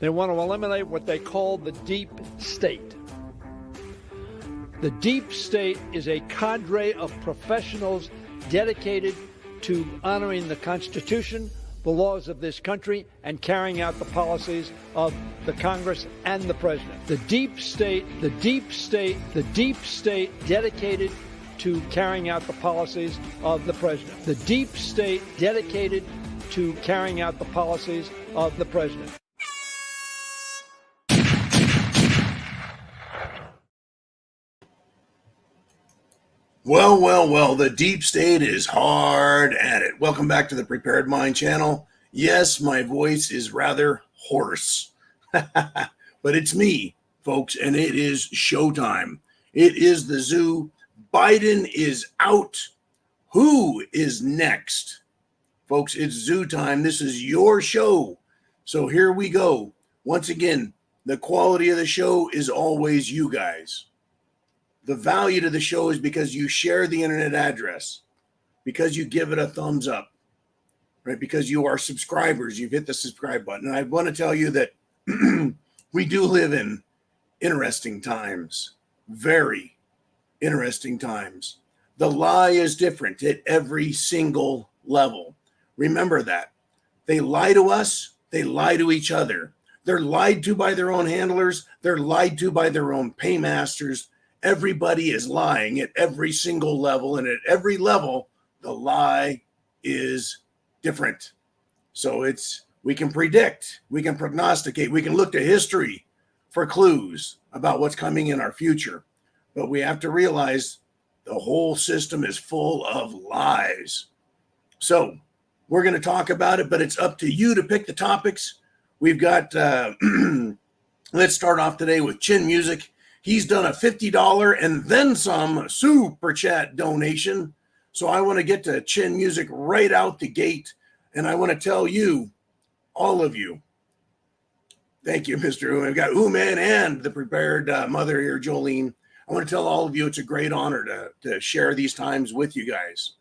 They want to eliminate what they call the deep state. The deep state is a cadre of professionals dedicated to honoring the Constitution, the laws of this country, and carrying out the policies of the Congress and the President. The deep state dedicated to carrying out the policies of the President. The deep state dedicated to carrying out the policies of the President. Well, the deep state is hard at it. Welcome back to the Prepared Mind channel. Yes, my voice is rather hoarse, but it's me, folks, and it is showtime. It is the zoo. Biden is out. Who is next? Folks, it's zoo time. This is your show. So here we go. Once again, the quality of the show is always you guys. The value to the show is because you share the internet address, because you give it a thumbs up, right? Because you are subscribers, you've hit the subscribe button. And I want to tell you that we do live in interesting times, very interesting times. The lie is different at every single level. Remember that. They lie to us, they lie to each other. They're lied to by their own handlers, they're lied to by their own paymasters. Everybody is lying at every single level, and at every level, the lie is different. So we can predict, we can prognosticate, we can look to history for clues about what's coming in our future. But we have to realize the whole system is full of lies. So we're going to talk about it, but it's up to you to pick the topics. We've got, let's start off today with Chin Music. He's done a $50 and then some super chat donation. So I want to get to Chin Music right out the gate. And I want to tell you, all of you, thank you, Mr. Uman. We've got Uman and the prepared mother here, Jolene. I want to tell all of you it's a great honor to share these times with you guys.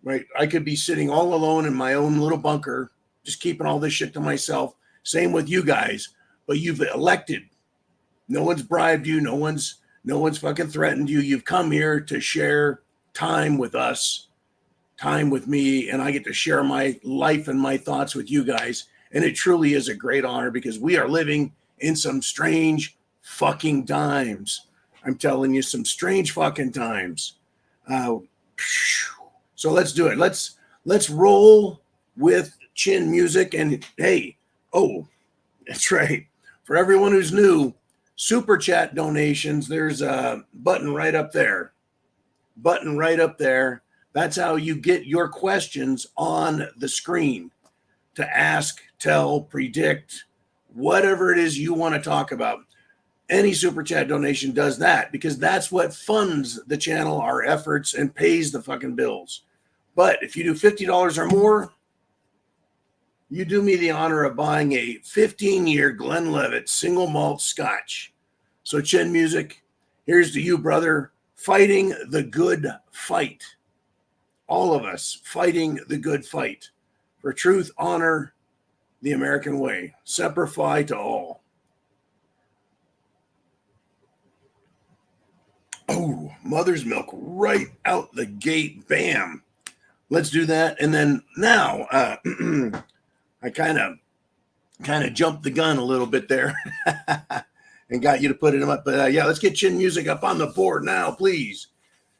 Right? I could be sitting all alone in my own little bunker, just keeping all this shit to myself. Same with you guys. But you've elected. No one's bribed you. No one's fucking threatened you. You've come here to share time with us, time with me, and I get to share my life and my thoughts with you guys. And it truly is a great honor because we are living in some strange fucking times. I'm telling you, some strange fucking times. So let's do it. Let's roll with Chin Music. And hey, oh, that's right. For everyone who's new, super chat donations, there's a button right up there. Button right up there. That's how you get your questions on the screen to ask, tell, predict, whatever it is you want to talk about. Any super chat donation does that because that's what funds the channel, our efforts, and pays the fucking bills. But if you do $50 or more, you do me the honor of buying a 15-year Glenlivet single malt scotch. So Chin Music, here's to you, brother, fighting the good fight. All of us fighting the good fight for truth, honor, the American way. Semper Fi to all. Oh, mother's milk right out the gate. Bam. Let's do that. And then now, I kind of jumped the gun a little bit there and got you to put it up. But yeah, let's get Chin Music up on the board now, please.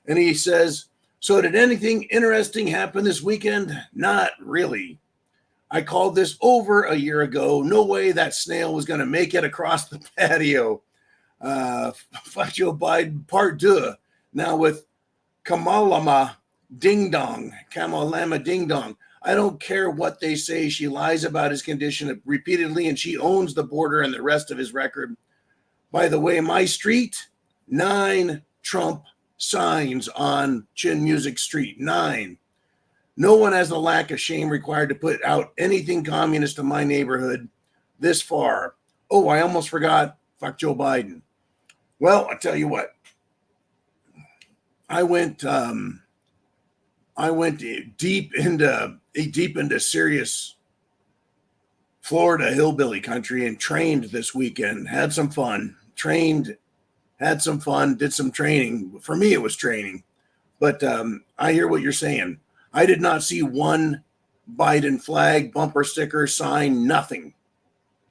And he says, so did anything interesting happen this weekend? Not really. I called this over a year ago. No way that snail was going to make it across the patio. Fuck Joe Biden, part 2. Now with Kamalama Ding Dong. I don't care what they say. She lies about his condition repeatedly, and she owns the border and the rest of his record. By the way, my street, 9 Trump signs on Chin Music Street. 9. No one has the lack of shame required to put out anything communist in my neighborhood this far. Oh, I almost forgot. Fuck Joe Biden. Well, I'll tell you what. I went deep into serious Florida hillbilly country and trained this weekend. Had some fun. Had some fun, did some training. For me, it was training. But I hear what you're saying. I did not see one Biden flag, bumper sticker, sign, nothing.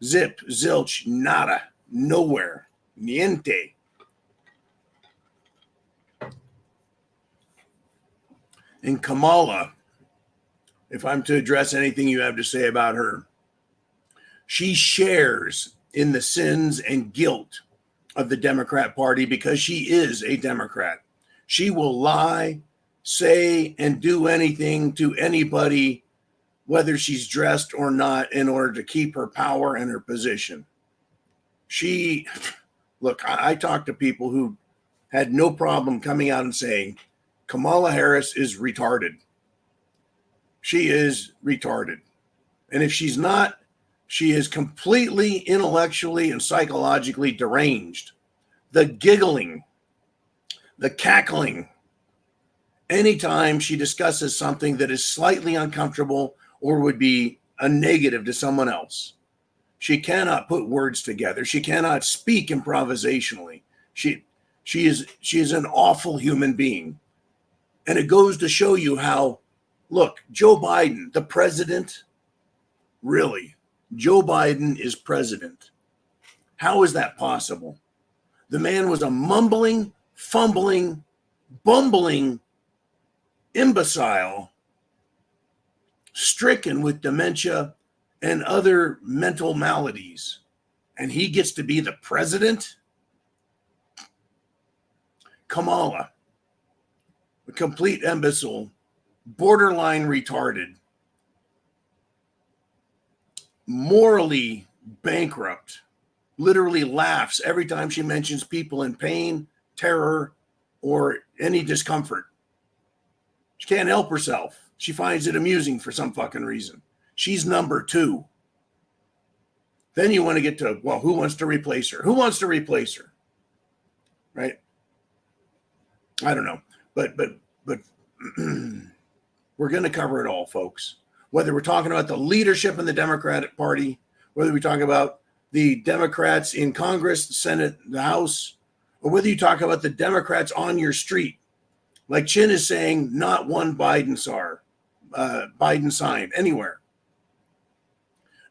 Zip, zilch, nada, nowhere, niente. And Kamala, if I'm to address anything you have to say about her, she shares in the sins and guilt of the Democrat Party because she is a Democrat. She will lie, say, and do anything to anybody, whether she's dressed or not, in order to keep her power and her position. I talked to people who had no problem coming out and saying, Kamala Harris is retarded. She is retarded. And if she's not, she is completely intellectually and psychologically deranged. The giggling, the cackling, anytime she discusses something that is slightly uncomfortable or would be a negative to someone else. She cannot put words together. She cannot speak improvisationally. She is an awful human being. And it goes to show you how, look, Joe Biden, the president, really, Joe Biden is president. How is that possible? The man was a mumbling, fumbling, bumbling imbecile, stricken with dementia and other mental maladies. And he gets to be the president? Kamala, a complete imbecile, borderline retarded, morally bankrupt, literally laughs every time she mentions people in pain, terror, or any discomfort. She can't help herself. She finds it amusing for some fucking reason. She's number two. Then you want to get to, well, who wants to replace her? Who wants to replace her? Right? I don't know. But we're going to cover it all, folks. Whether we're talking about the leadership in the Democratic Party, whether we talk about the Democrats in Congress, the Senate, the House, or whether you talk about the Democrats on your street, like Chin is saying, not one Biden sign anywhere.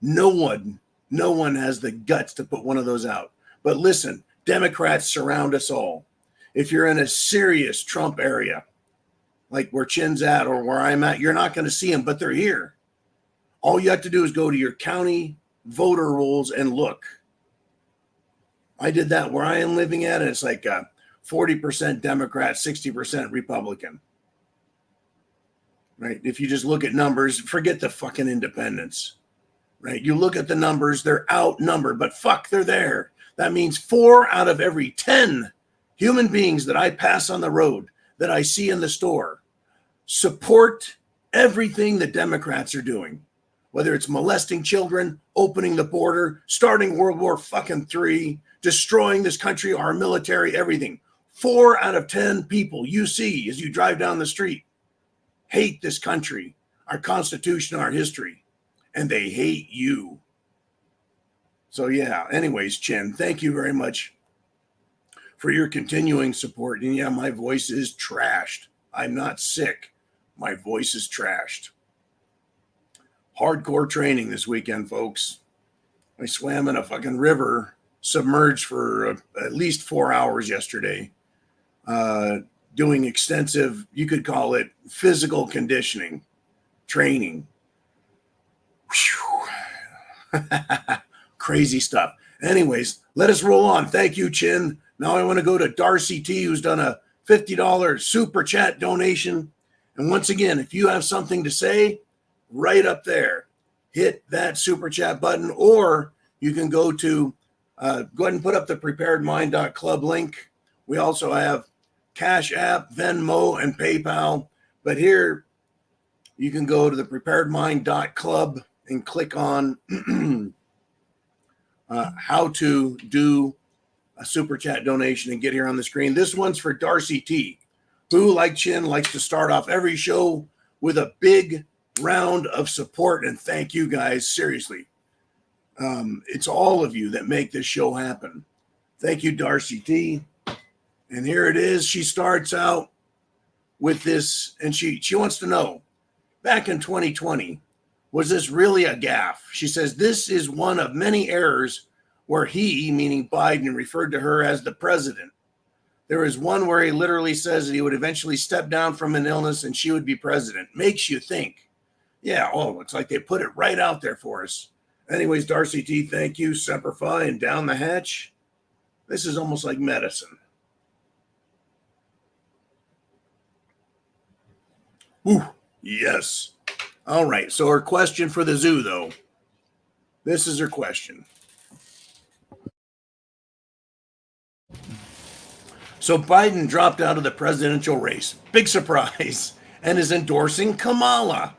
No one has the guts to put one of those out. But listen, Democrats surround us all. If you're in a serious Trump area, like where Chin's at or where I'm at, you're not going to see them, but they're here. All you have to do is go to your county voter rolls and look. I did that where I am living at, and it's like 40% Democrat, 60% Republican. Right? If you just look at numbers, forget the fucking independents. Right? You look at the numbers, they're outnumbered, but fuck, they're there. That means 4 out of every 10 human beings that I pass on the road, that I see in the store, support everything the Democrats are doing. Whether it's molesting children, opening the border, starting World War fucking III, destroying this country, our military, everything. 4 out of 10 people you see as you drive down the street hate this country, our Constitution, our history, and they hate you. So yeah, anyways, Chen, thank you very much for your continuing support. And yeah, my voice is trashed. I'm not sick. My voice is trashed. Hardcore training this weekend, folks. I swam in a fucking river, submerged for at least 4 hours yesterday, doing extensive, you could call it physical conditioning training. Crazy stuff. Anyways, let us roll on. Thank you, Chin. Now I want to go to Darcy T, who's done a $50 super chat donation. And once again, if you have something to say, right up there, hit that super chat button, or you can go to go ahead and put up the preparedmind.club link. We also have CashApp, Venmo, and PayPal. But here you can go to the preparedmind.club and click on how to do a super chat donation and get here on the screen. This one's for Darcy T, who, like Chin, likes to start off every show with a big round of support. And thank you guys. Seriously, It's all of you that make this show happen. Thank you, Darcy T. And here it is. She starts out with this, and she wants to know, back in 2020, was this really a gaffe? She says, this is one of many errors where he, meaning Biden, referred to her as the president. There is one where he literally says that he would eventually step down from an illness and she would be president. Makes you think. Yeah, looks like they put it right out there for us. Anyways, Darcy T, thank you. Semper Fi and down the hatch. This is almost like medicine. Ooh, yes. All right, so her question for the zoo, though. This is her question. So Biden dropped out of the presidential race. Big surprise. And is endorsing Kamala.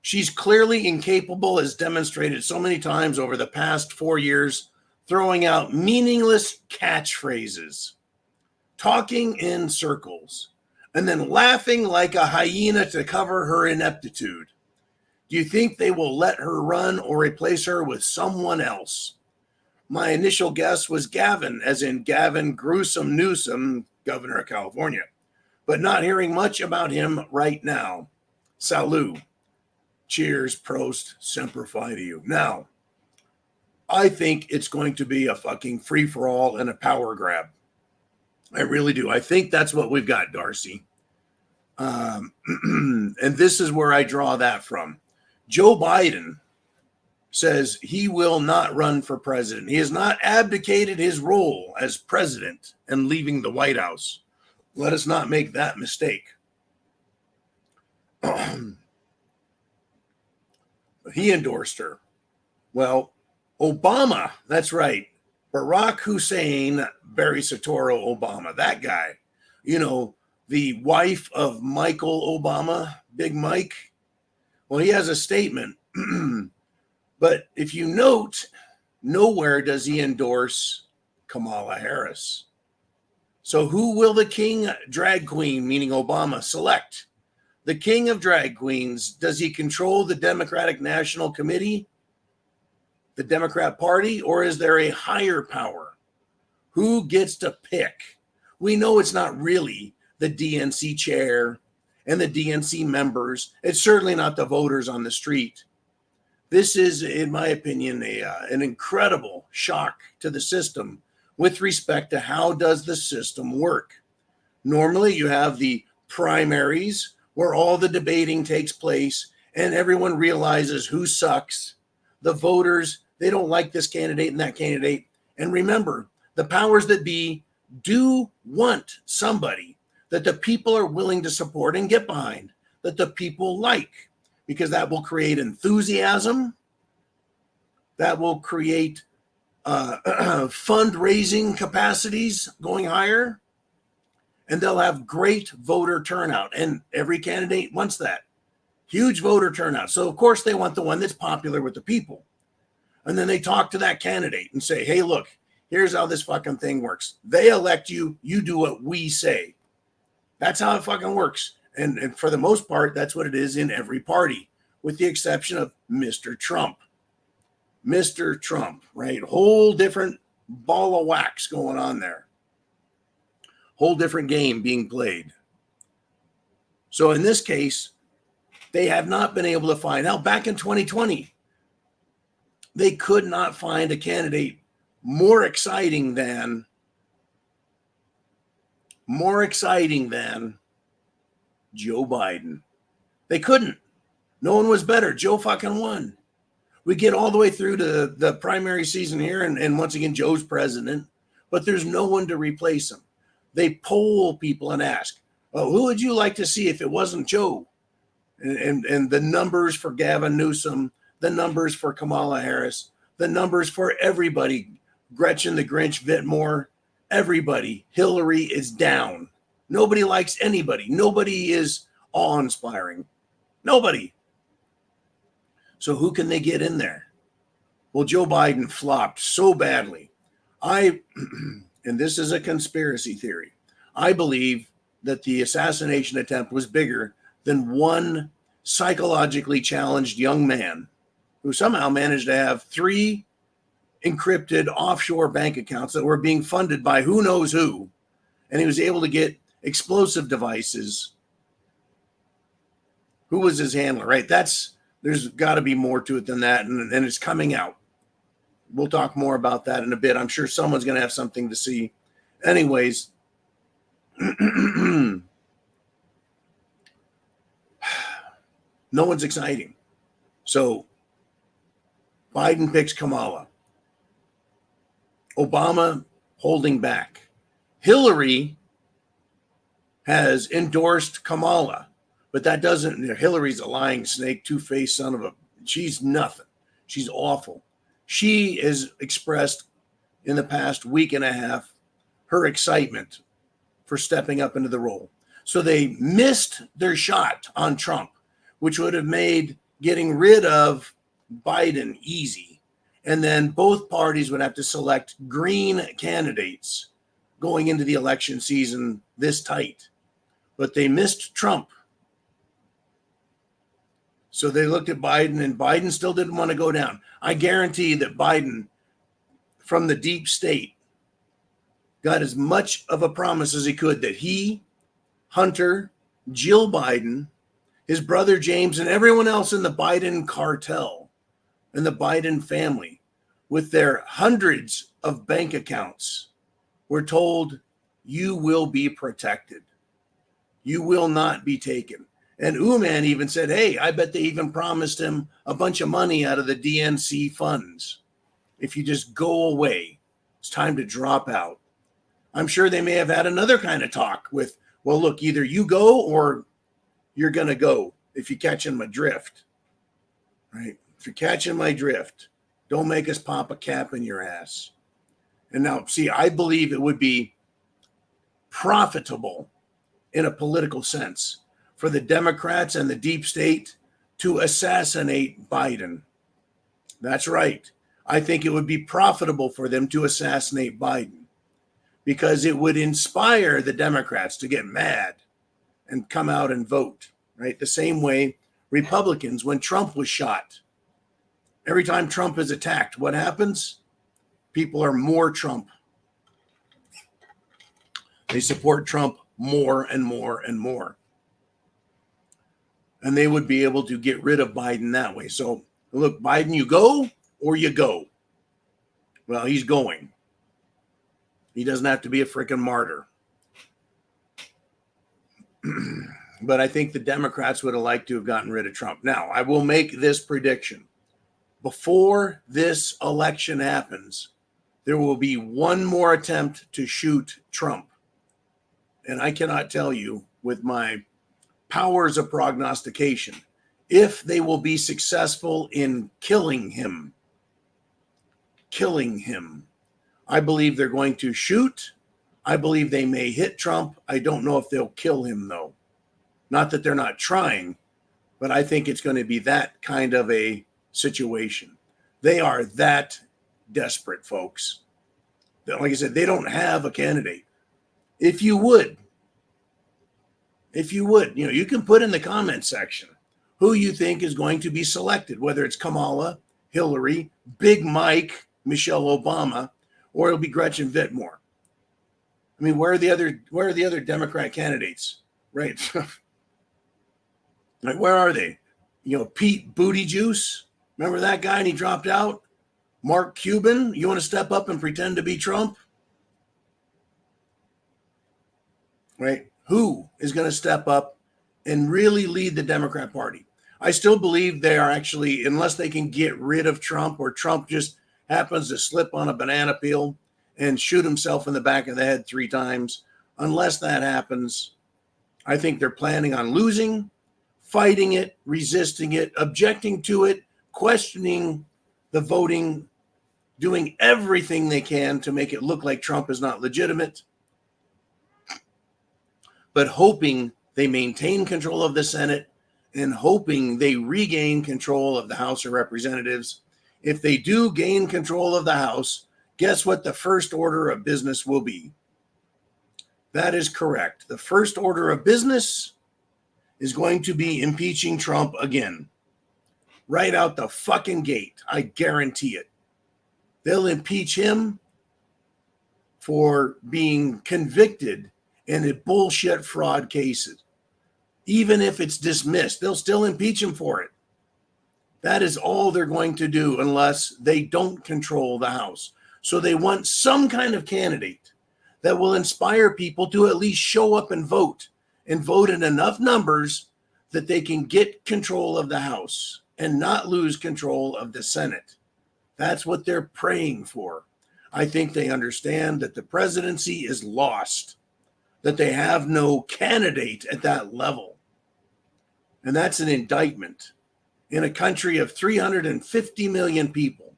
She's clearly incapable, as demonstrated so many times over the past 4 years, throwing out meaningless catchphrases, talking in circles, and then laughing like a hyena to cover her ineptitude. Do you think they will let her run or replace her with someone else? My initial guess was Gavin, as in Gavin Gruesome Newsom, governor of California, but not hearing much about him right now. Salut. Cheers, Prost, Semper Fi to you. Now, I think it's going to be a fucking free-for-all and a power grab. I really do. I think that's what we've got, Darcy. And this is where I draw that from. Joe Biden says he will not run for president. He has not abdicated his role as president and leaving the White House. Let us not make that mistake. He endorsed her. Well, Obama, that's right. Barack Hussein Barry Soetoro Obama, that guy. You know, the wife of Michael Obama, Big Mike. Well, he has a statement. But if you note, nowhere does he endorse Kamala Harris. So who will the king drag queen, meaning Obama, select? The king of drag queens, does he control the Democratic National Committee, the Democrat Party, or is there a higher power? Who gets to pick? We know it's not really the DNC chair and the DNC members. It's certainly not the voters on the street. This is, in my opinion, an incredible shock to the system with respect to how does the system work. Normally, you have the primaries where all the debating takes place and everyone realizes who sucks. The voters, they don't like this candidate and that candidate. And remember, the powers that be do want somebody that the people are willing to support and get behind, that the people like, because that will create enthusiasm, that will create fundraising capacities going higher, and they'll have great voter turnout. And every candidate wants that. Huge voter turnout. So, of course, they want the one that's popular with the people. And then they talk to that candidate and say, hey, look, here's how this fucking thing works. They elect you. You do what we say. That's how it fucking works. And for the most part, that's what it is in every party, with the exception of Mr. Trump. Mr. Trump, right? Whole different ball of wax going on there. Whole different game being played. So in this case, they have not been able to find out. Back in 2020, they could not find a candidate more exciting than Joe Biden. They couldn't. No one was better. Joe fucking won. We get all the way through to the primary season here, and once again, Joe's president, but there's no one to replace him. They poll people and ask, oh, who would you like to see if it wasn't Joe? And the numbers for Gavin Newsom, the numbers for Kamala Harris, the numbers for everybody, Gretchen the Grinch, Whitmore, everybody, Hillary is down. Nobody likes anybody. Nobody is awe-inspiring. Nobody. So who can they get in there? Well, Joe Biden flopped so badly. And this is a conspiracy theory, I believe that the assassination attempt was bigger than one psychologically challenged young man who somehow managed to have 3 encrypted offshore bank accounts that were being funded by who knows who. And he was able to get explosive devices. Who was his handler, right? There's got to be more to it than that. And it's coming out. We'll talk more about that in a bit. I'm sure someone's going to have something to see. Anyways, no one's exciting. So Biden picks Kamala. Obama holding back. Hillary has endorsed Kamala, but that doesn't, Hillary's a lying snake, two-faced son of a, she's nothing. She's awful. She has expressed in the past week and a half her excitement for stepping up into the role. So they missed their shot on Trump, which would have made getting rid of Biden easy. And then both parties would have to select green candidates going into the election season this tight. But they missed Trump. So they looked at Biden, and Biden still didn't want to go down. I guarantee that Biden, from the deep state, got as much of a promise as he could that he, Hunter, Jill Biden, his brother James, and everyone else in the Biden cartel and the Biden family, with their hundreds of bank accounts, were told, you will be protected. You will not be taken. And Uman even said, hey, I bet they even promised him a bunch of money out of the DNC funds. If you just go away, it's time to drop out. I'm sure they may have had another kind of talk with, well, look, either you go or you're going to go if you're catching my drift, right? If you're catching my drift, don't make us pop a cap in your ass. And now, see, I believe it would be profitable in a political sense for the Democrats and the deep state to assassinate Biden. That's right. I think it would be profitable for them to assassinate Biden because it would inspire the Democrats to get mad and come out and vote, right? The same way Republicans, when Trump was shot, every time Trump is attacked, what happens? People are more Trump. They support Trump more and more and more. And they would be able to get rid of Biden that way. So, look, Biden, you go or you go. Well, he's going. He doesn't have to be a freaking martyr. But I think the Democrats would have liked to have gotten rid of Trump. Now, I will make this prediction. Before this election happens, there will be one more attempt to shoot Trump. And I cannot tell you with my powers of prognostication if they will be successful in killing him. I believe they're going to shoot. I believe they may hit Trump. I don't know if they'll kill him, though. Not that they're not trying, but I think it's going to be that kind of a situation. They are that desperate, folks. Like I said, they don't have a candidate. If you would, you can put in the comment section who you think is going to be selected, whether it's Kamala, Hillary, Big Mike, Michelle Obama, or it'll be Gretchen Whitmer. I mean, where are the other Democrat candidates? Right. Like, where are they? Pete Booty Juice. Remember that guy and he dropped out? Mark Cuban, you want to step up and pretend to be Trump? Right? Who is going to step up and really lead the Democrat Party? I still believe they are actually, unless they can get rid of Trump or Trump just happens to slip on a banana peel and shoot himself in the back of the head 3 times. Unless that happens, I think they're planning on losing, fighting it, resisting it, objecting to it, questioning the voting, doing everything they can to make it look like Trump is not legitimate, but hoping they maintain control of the Senate and hoping they regain control of the House of Representatives. If they do gain control of the House, guess what the first order of business will be? That is correct. The first order of business is going to be impeaching Trump again. right out the fucking gate. I guarantee it. They'll impeach him for being convicted in a bullshit fraud cases. Even if it's dismissed, they'll still impeach him for it. That is all they're going to do unless they don't control the House. So they want some kind of candidate that will inspire people to at least show up and vote in enough numbers that they can get control of the House and not lose control of the Senate. That's what they're praying for. I think they understand that the presidency is lost, that they have no candidate at that level. And that's an indictment in a country of 350 million people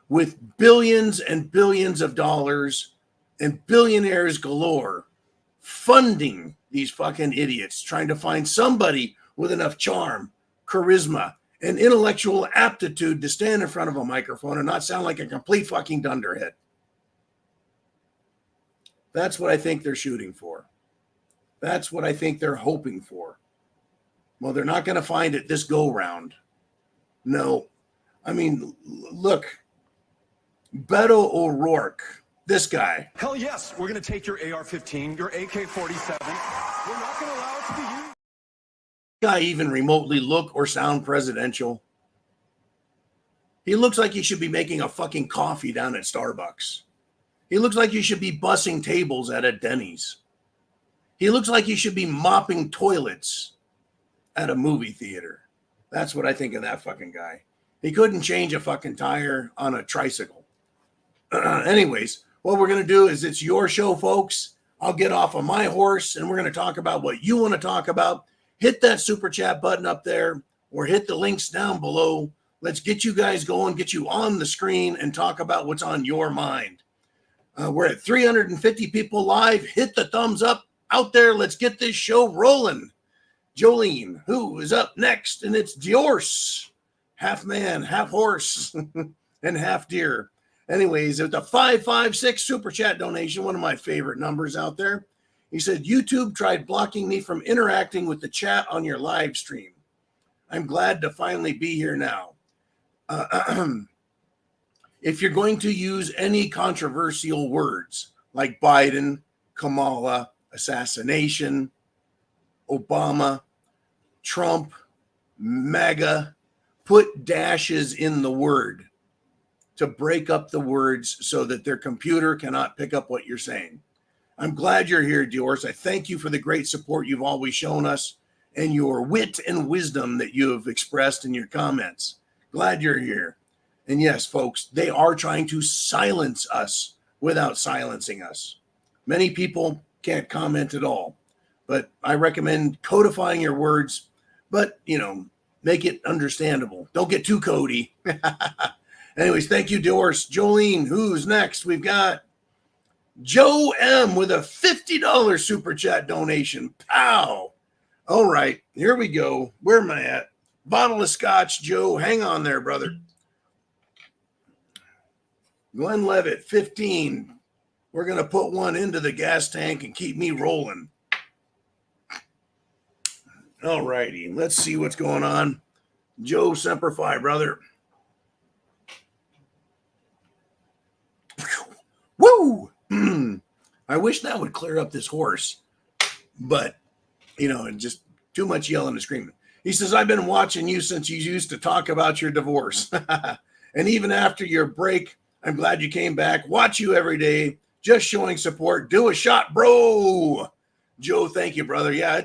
with billions and billions of dollars and billionaires galore funding these fucking idiots, trying to find somebody with enough charm, charisma, and intellectual aptitude to stand in front of a microphone and not sound like a complete fucking dunderhead. That's what I think they're shooting for. That's what I think they're hoping for. Well, they're not going to find it this go round. No. I mean, look, Beto O'Rourke, this guy. Hell yes, we're going to take your AR-15, your AK-47. We're not going to allow it to be used. Guy even remotely look or sound presidential? He looks like he should be making a fucking coffee down at Starbucks. He looks like he should be bussing tables at a Denny's. He looks like he should be mopping toilets at a movie theater. That's what I think of that fucking guy. He couldn't change a fucking tire on a tricycle. Anyways, what we're going to do is it's your show, folks. I'll get off of my horse and we're going to talk about what you want to talk about. Hit that super chat button up there or hit the links down below. Let's get you guys going, get you on the screen and talk about what's on your mind. We're at 350 people live. Hit the thumbs up out there. Let's get this show rolling. Jolene, who is up next? And it's Diorce, half man, half horse, and half deer. Anyways, it's a 556 super chat donation, one of my favorite numbers out there. He said, YouTube tried blocking me from interacting with the chat on your live stream. I'm glad to finally be here now. If you're going to use any controversial words like Biden, Kamala, assassination, Obama, Trump, MAGA, put dashes in the word to break up the words so that their computer cannot pick up what you're saying. I'm glad you're here, Diorce. I thank you for the great support you've always shown us and your wit and wisdom that you have expressed in your comments. Glad you're here. And yes, folks, they are trying to silence us without silencing us. Many people can't comment at all, but I recommend codifying your words, but, make it understandable. Don't get too cody. Anyways, thank you, Diorce. Jolene, who's next? We've got Joe M with a $50 super chat donation. Pow. All right, here we go. Where am I at? Bottle of scotch, Joe. Hang on there, brother. Glenn Levitt, 15. We're going to put one into the gas tank and keep me rolling. All righty, let's see what's going on. Joe Semper Fi, brother. Woo! I wish that would clear up this horse, but, just too much yelling and screaming. He says, I've been watching you since you used to talk about your divorce. And even after your break, I'm glad you came back. Watch you every day. Just showing support. Do a shot, bro. Joe, thank you, brother. Yeah,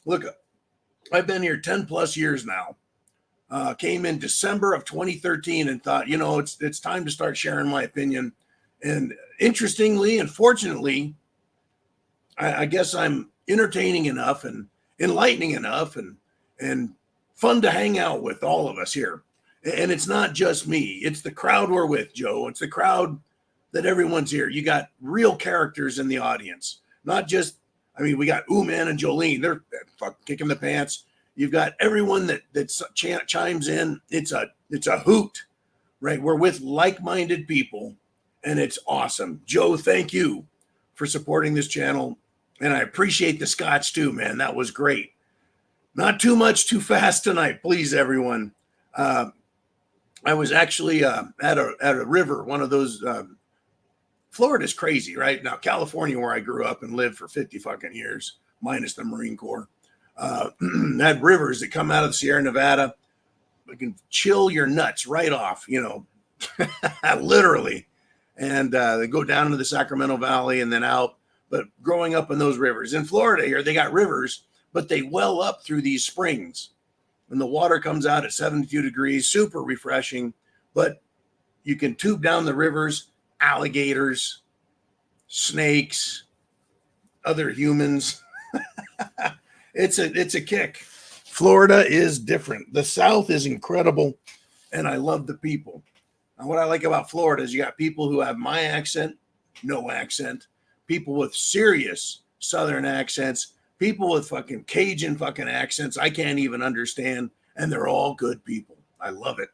look, I've been here 10 plus years now. Came in December of 2013 and thought, it's time to start sharing my opinion. And interestingly and fortunately, I guess I'm entertaining enough and enlightening enough and fun to hang out with all of us here. And it's not just me. It's the crowd we're with, Joe. It's the crowd that everyone's here. You got real characters in the audience. Not just, we got Ooman and Jolene. They're fucking kicking the pants. You've got everyone that chimes in. It's a hoot, right? We're with like-minded people, and it's awesome. Joe, thank you for supporting this channel. And I appreciate the scotch too, man. That was great. Not too much too fast tonight, please, everyone. I was actually at a river, one of those. Florida's crazy, right? Now, California, where I grew up and lived for 50 fucking years, minus the Marine Corps, had rivers that come out of the Sierra Nevada. We can chill your nuts right off, literally. And they go down into the Sacramento Valley and then out. But growing up in those rivers in Florida here, they got rivers, but they well up through these springs. And the water comes out at 72 degrees, super refreshing. But you can tube down the rivers, alligators, snakes, other humans. It's a kick. Florida is different. The South is incredible, and I love the people. And what I like about Florida is you got people who have my accent, no accent, people with serious Southern accents, people with fucking Cajun fucking accents I can't even understand, and they're all good people. I love it.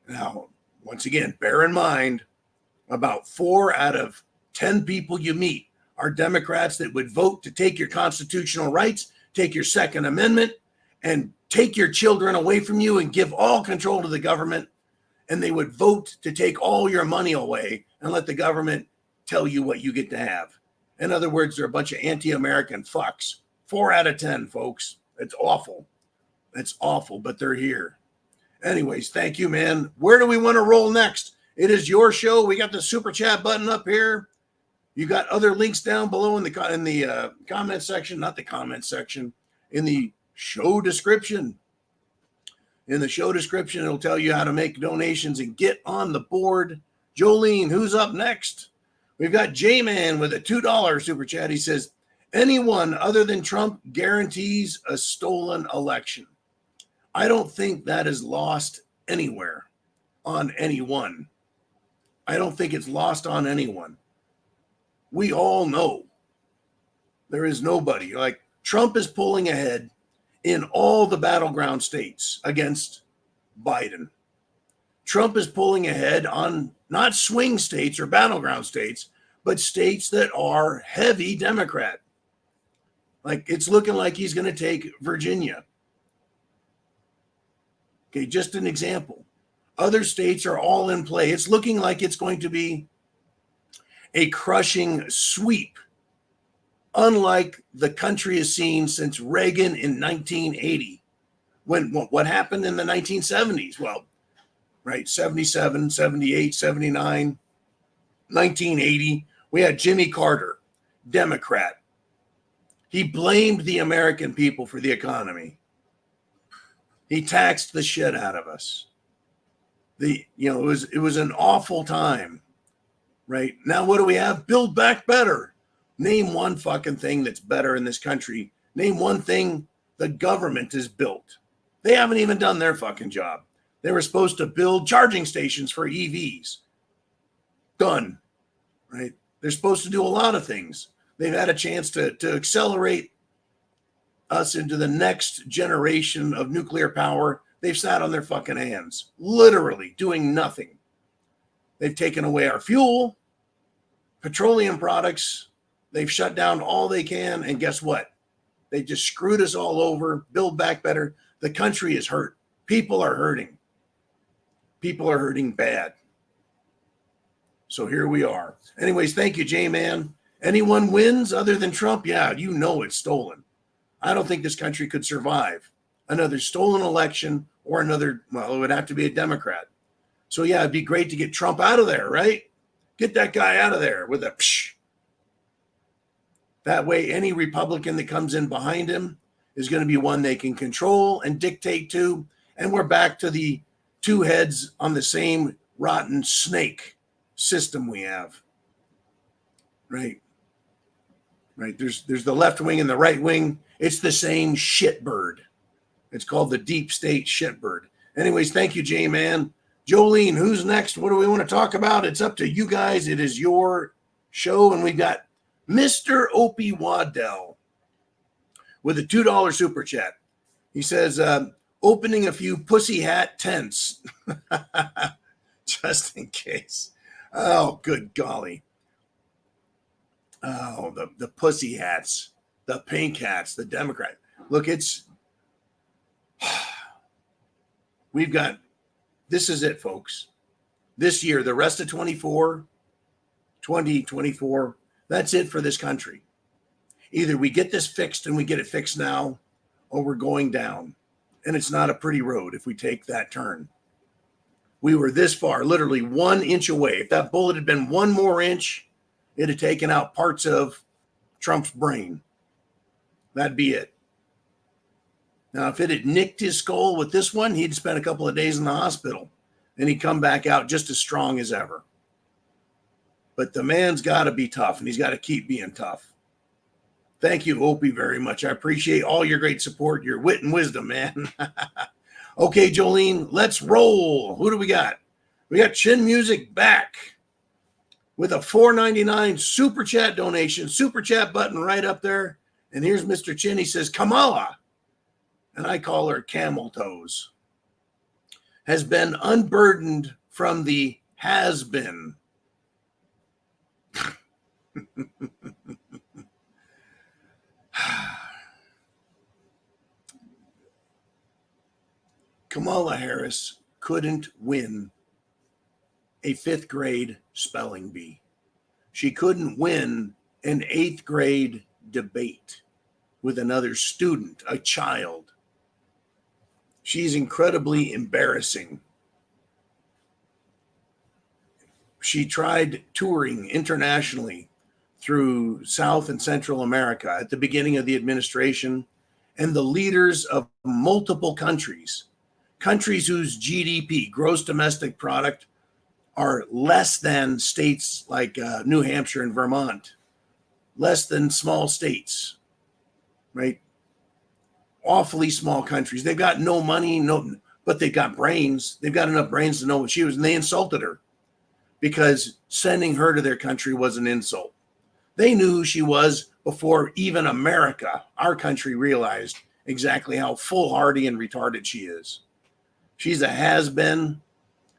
Now, once again, bear in mind, about 4 out of 10 people you meet are Democrats that would vote to take your constitutional rights, take your Second Amendment, and take your children away from you and give all control to the government. And they would vote to take all your money away and let the government tell you what you get to have. In other words, they're a bunch of anti-American fucks. 4 out of 10, folks. It's awful. It's awful, but they're here. Anyways, thank you, man. Where do we want to roll next? It is your show. We got the super chat button up here. You got other links down below in the comment section, not the comment section, in the show description. In the show description, it'll tell you how to make donations and get on the board. Jolene, who's up next? We've got J-Man with a $2 super chat. He says, anyone other than Trump guarantees a stolen election. I don't think that is lost anywhere on anyone. I don't think it's lost on anyone. We all know there is nobody. Like, Trump is pulling ahead in all the battleground states against Biden. Trump is pulling ahead on not swing states or battleground states, but states that are heavy Democrat. Like, it's looking like he's going to take Virginia. Okay, just an example. Other states are all in play. It's looking like it's going to be a crushing sweep, unlike the country has seen since Reagan in 1980. What happened in the 1970s? Well, right, 77, 78, 79, 1980, we had Jimmy Carter, Democrat. He blamed the American people for the economy. He taxed the shit out of us. It was an awful time. Right now, what do we have? Build Back Better. Name one fucking thing that's better in this country. Name one thing the government has built. They haven't even done their fucking job. They were supposed to build charging stations for EVs. Done. Right? They're supposed to do a lot of things. They've had a chance to accelerate us into the next generation of nuclear power. They've sat on their fucking hands, literally doing nothing. They've taken away our fuel, petroleum products. They've shut down all they can. And guess what? They just screwed us all over. Build Back Better. The country is hurt. People are hurting. People are hurting bad. So here we are. Anyways, thank you, J-Man. Anyone wins other than Trump? Yeah, you know it's stolen. I don't think this country could survive another stolen election or another, well, it would have to be a Democrat. So, yeah, it'd be great to get Trump out of there, right? Get that guy out of there with a psh. That way, any Republican that comes in behind him is going to be one they can control and dictate to. And we're back to the two heads on the same rotten snake system we have. Right? Right. There's the left wing and the right wing. It's the same shitbird. It's called the deep state shitbird. Anyways, thank you, J-Man. Jolene, who's next? What do we want to talk about? It's up to you guys. It is your show. And we've got Mr. Opie Waddell with a $2 super chat. He says, opening a few pussy hat tents. Just in case. Oh, good golly. Oh, the pussy hats, the pink hats, the Democrat. Look, we've got This is it, folks. This year, the rest of 2024, that's it for this country. Either we get this fixed and we get it fixed now, or we're going down. And it's not a pretty road if we take that turn. We were this far, literally 1 inch away. If that bullet had been 1 more inch, it had taken out parts of Trump's brain. That'd be it. Now, if it had nicked his skull with this one, he'd spent a couple of days in the hospital and he'd come back out just as strong as ever. But the man's got to be tough, and he's got to keep being tough. Thank you, Opie, very much. I appreciate all your great support, your wit and wisdom, man. Okay, Jolene, let's roll. Who do we got? We got Chin Music back with a $4.99 super chat donation. Super chat button right up there. And here's Mr. Chin. He says, Kamala, and I call her Camel Toes, has been unburdened from the has-been. Kamala Harris couldn't win a 5th grade spelling bee. She couldn't win an 8th grade debate with another student, a child. She's incredibly embarrassing. She tried touring internationally through South and Central America at the beginning of the administration, and the leaders of multiple countries whose GDP, gross domestic product, are less than states like New Hampshire and Vermont, less than small states, right? Awfully small countries. They've got no money, but they've got brains. They've got enough brains to know what she was, and they insulted her because sending her to their country was an insult. They knew who she was before even America, our country, realized exactly how foolhardy and retarded she is. She's a has-been.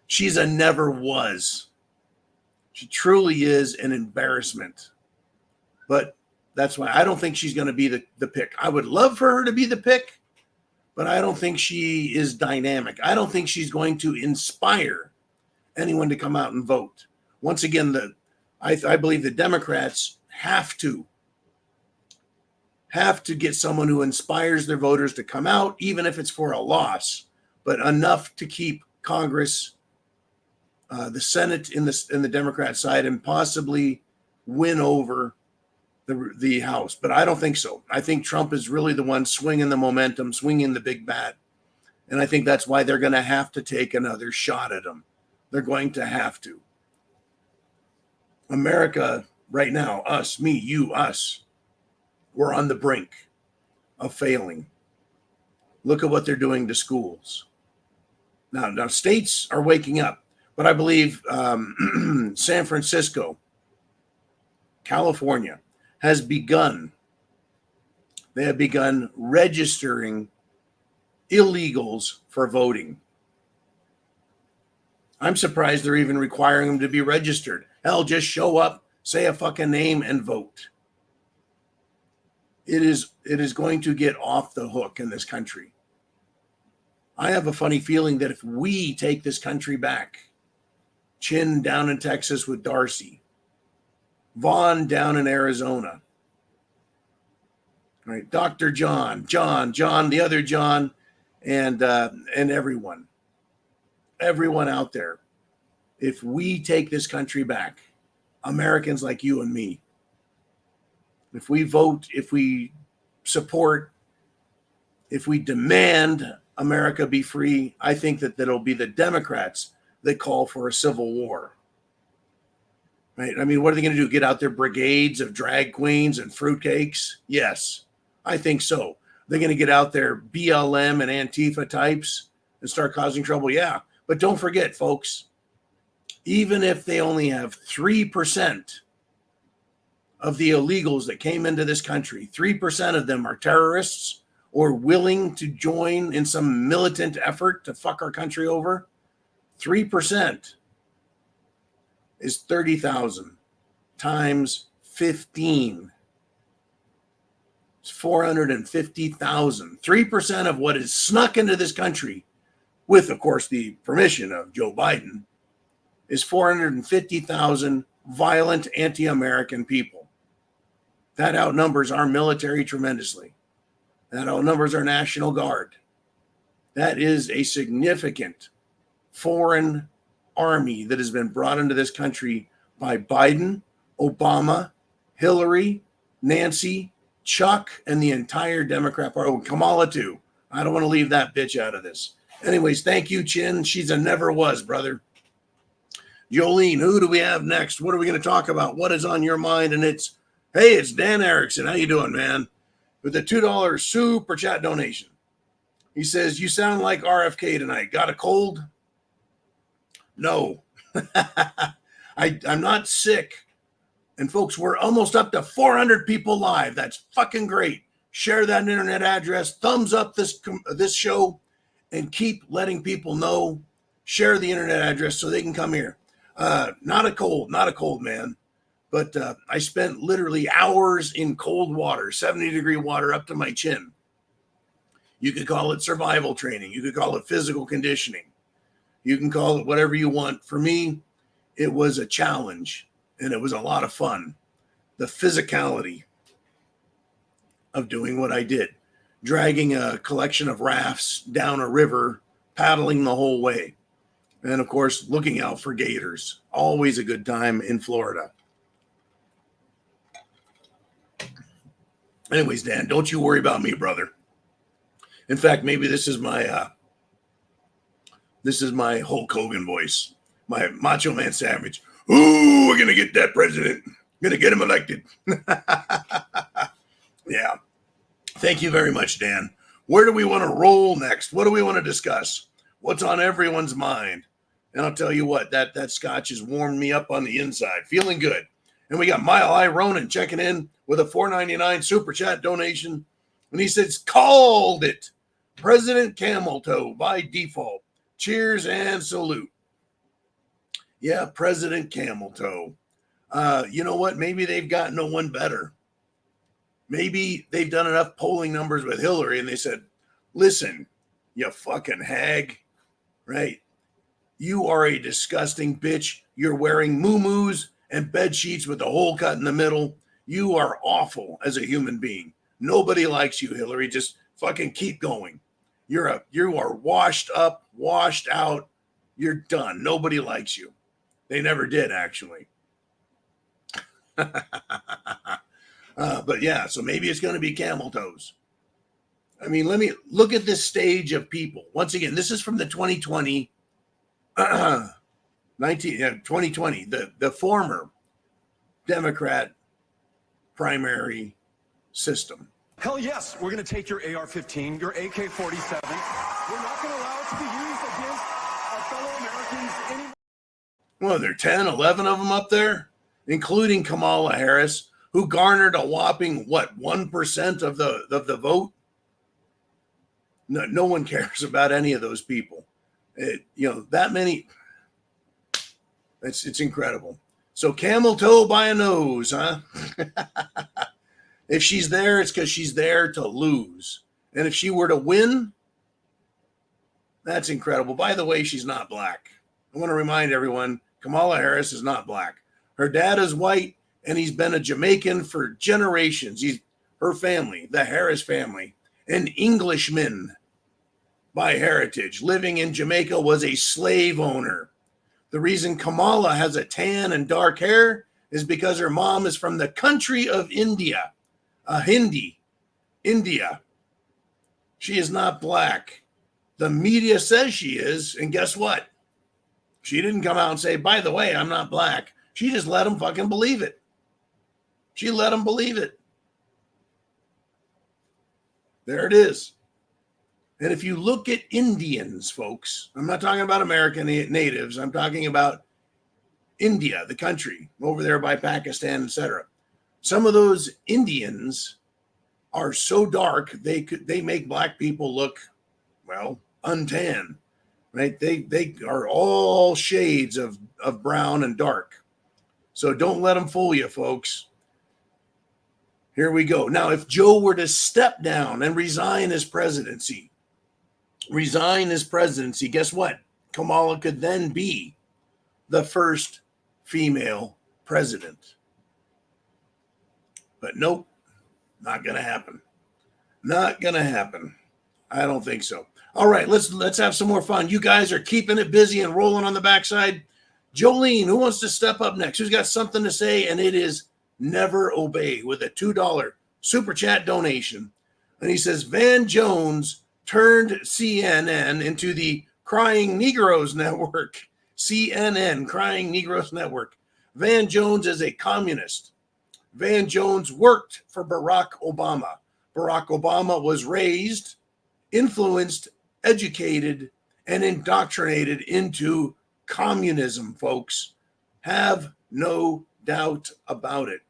She's a never was. She truly is an embarrassment. But that's why I don't think she's going to be the pick. I would love for her to be the pick, but I don't think she is dynamic. I don't think she's going to inspire anyone to come out and vote. Once again, I believe the Democrats have to get someone who inspires their voters to come out, even if it's for a loss, but enough to keep Congress, the Senate in the Democrat side, and possibly win over the House. But I don't think so. I think Trump is really the one swinging the momentum, swinging the big bat. And I think that's why they're going to have to take another shot at him. They're going to have to. America right now, us, me, you, us, we're on the brink of failing. Look at what they're doing to schools. Now states are waking up, but I believe San Francisco, California, has begun. They have begun registering illegals for voting. I'm surprised they're even requiring them to be registered. Hell, just show up, say a fucking name, and vote. It is going to get off the hook in this country. I have a funny feeling that if we take this country back, Chin down in Texas with Darcy, Vaughn down in Arizona, right? Dr. John, the other John, and everyone out there. If we take this country back, Americans like you and me, if we vote, if we support, if we demand America be free, I think that it'll be the Democrats that call for a civil war. Right? I mean, what are they going to do? Get out their brigades of drag queens and fruitcakes? Yes, I think so. They're going to get out their BLM and Antifa types and start causing trouble? Yeah. But don't forget, folks, even if they only have 3% of the illegals that came into this country, 3% of them are terrorists or willing to join in some militant effort to fuck our country over, 3% is 30,000 times 15. It's 450,000. 3% of what is snuck into this country with, of course, the permission of Joe Biden, is 450,000 violent anti-American people. That outnumbers our military tremendously. That outnumbers our National Guard. That is a significant foreign army that has been brought into this country by Biden, Obama, Hillary, Nancy, Chuck, and the entire Democrat Party. Oh, Kamala too. I don't want to leave that bitch out of this. Anyways, thank you, Chin. She's a never was, brother. Jolene, who do we have next? What are we going to talk about? What is on your mind? And it's, hey, it's Dan Erickson. How you doing, man? With a $2 super chat donation. He says, you sound like RFK tonight. Got a cold? No. I'm not sick. And folks, we're almost up to 400 people live. That's fucking great. Share that internet address. Thumbs up this show and keep letting people know. Share the internet address so they can come here. Not a cold, man. But I spent literally hours in cold water, 70-degree water up to my chin. You could call it survival training. You could call it physical conditioning. You can call it whatever you want. For me, it was a challenge, and it was a lot of fun. The physicality of doing what I did, dragging a collection of rafts down a river, paddling the whole way. And, of course, looking out for gators. Always a good time in Florida. Anyways, Dan, don't you worry about me, brother. In fact, maybe this is my Hulk Hogan voice, my Macho Man Savage. Ooh, we're going to get that president. Going to get him elected. Yeah. Thank you very much, Dan. Where do we want to roll next? What do we want to discuss? What's on everyone's mind? And I'll tell you what, that scotch has warmed me up on the inside. Feeling good. And we got Mile High Ronan checking in with a $4.99 super chat donation. And he says, called it. President Camel Toe by default. Cheers and salute. Yeah, President Camel Toe. You know what? Maybe they've got no one better. Maybe they've done enough polling numbers with Hillary and they said, listen, you fucking hag, right? You are a disgusting bitch. You're wearing muumuus and bed sheets with a hole cut in the middle. You are awful as a human being. Nobody likes you, Hillary. Just fucking keep going. You are washed up, washed out. You're done. Nobody likes you. They never did, actually. But yeah, so maybe it's going to be camel toes. I mean, let me look at this stage of people. Once again, this is from the 2020, the former Democrat primary system. Hell yes, we're going to take your AR-15, your AK-47. We're not going to allow it to be used against our fellow Americans anymore. Well, there are 10, 11 of them up there, including Kamala Harris, who garnered a whopping, 1% of the vote? No one cares about any of those people. That many. It's incredible. So camel toe by a nose, huh? If she's there, it's because she's there to lose. And if she were to win, that's incredible. By the way, she's not black. I want to remind everyone, Kamala Harris is not black. Her dad is white, and he's been a Jamaican for generations. Her family, the Harris family, an Englishman by heritage, living in Jamaica, was a slave owner. The reason Kamala has a tan and dark hair is because her mom is from the country of India, India. She is not black. The media says she is, and guess what? She didn't come out and say, by the way, I'm not black. She just let them fucking believe it. She let them believe it. There it is. And if you look at Indians, folks, I'm not talking about American natives. I'm talking about India, the country over there by Pakistan, etc. Some of those Indians are so dark they make black people look, well, untan, right? They are all shades of brown and dark. So don't let them fool you, folks. Here we go. Now, if Joe were to step down and resign his presidency, resign his presidency, guess what? Kamala could then be the first female president. But nope, not going to happen. Not going to happen. I don't think so. All right, let's have some more fun. You guys are keeping it busy and rolling on the backside. Jolene, who wants to step up next? Who's got something to say? And it is Never Obey with a $2 super chat donation. And he says, Van Jones turned CNN into the Crying Negroes Network. CNN, Crying Negroes Network. Van Jones is a communist. Van Jones worked for Barack Obama. Barack Obama was raised, influenced, educated, and indoctrinated into communism, folks. Have no doubt about it.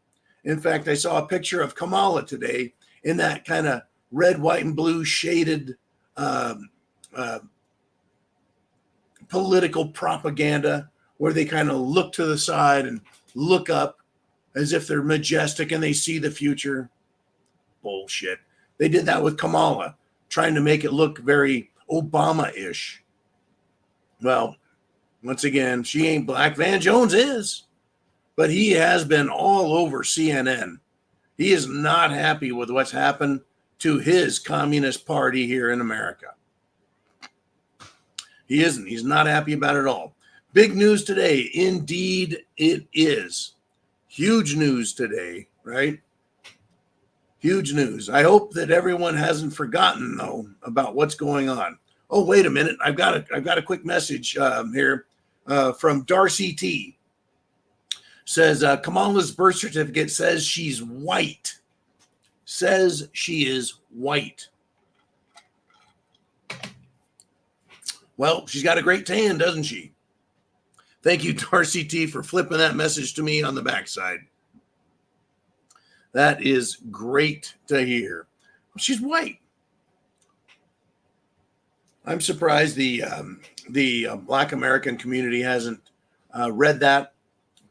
In fact, I saw a picture of Kamala today in that kind of red, white, and blue shaded political propaganda where they kind of look to the side and look up as if they're majestic and they see the future. Bullshit. They did that with Kamala, trying to make it look very Obama-ish. Well, once again, she ain't black. Van Jones is, but he has been all over CNN. He is not happy with what's happened to his Communist Party here in America. He isn't. He's not happy about it at all. Big news today. Indeed, it is. Huge news today, right? Huge news. I hope that everyone hasn't forgotten, though, about what's going on. Oh, wait a minute. I've got a quick message here from Darcy T. Says Kamala's birth certificate says she's white. Says she is white. Well, she's got a great tan, doesn't she? Thank you, Darcy T, for flipping that message to me on the backside. That is great to hear. She's white. I'm surprised the Black American community hasn't read that,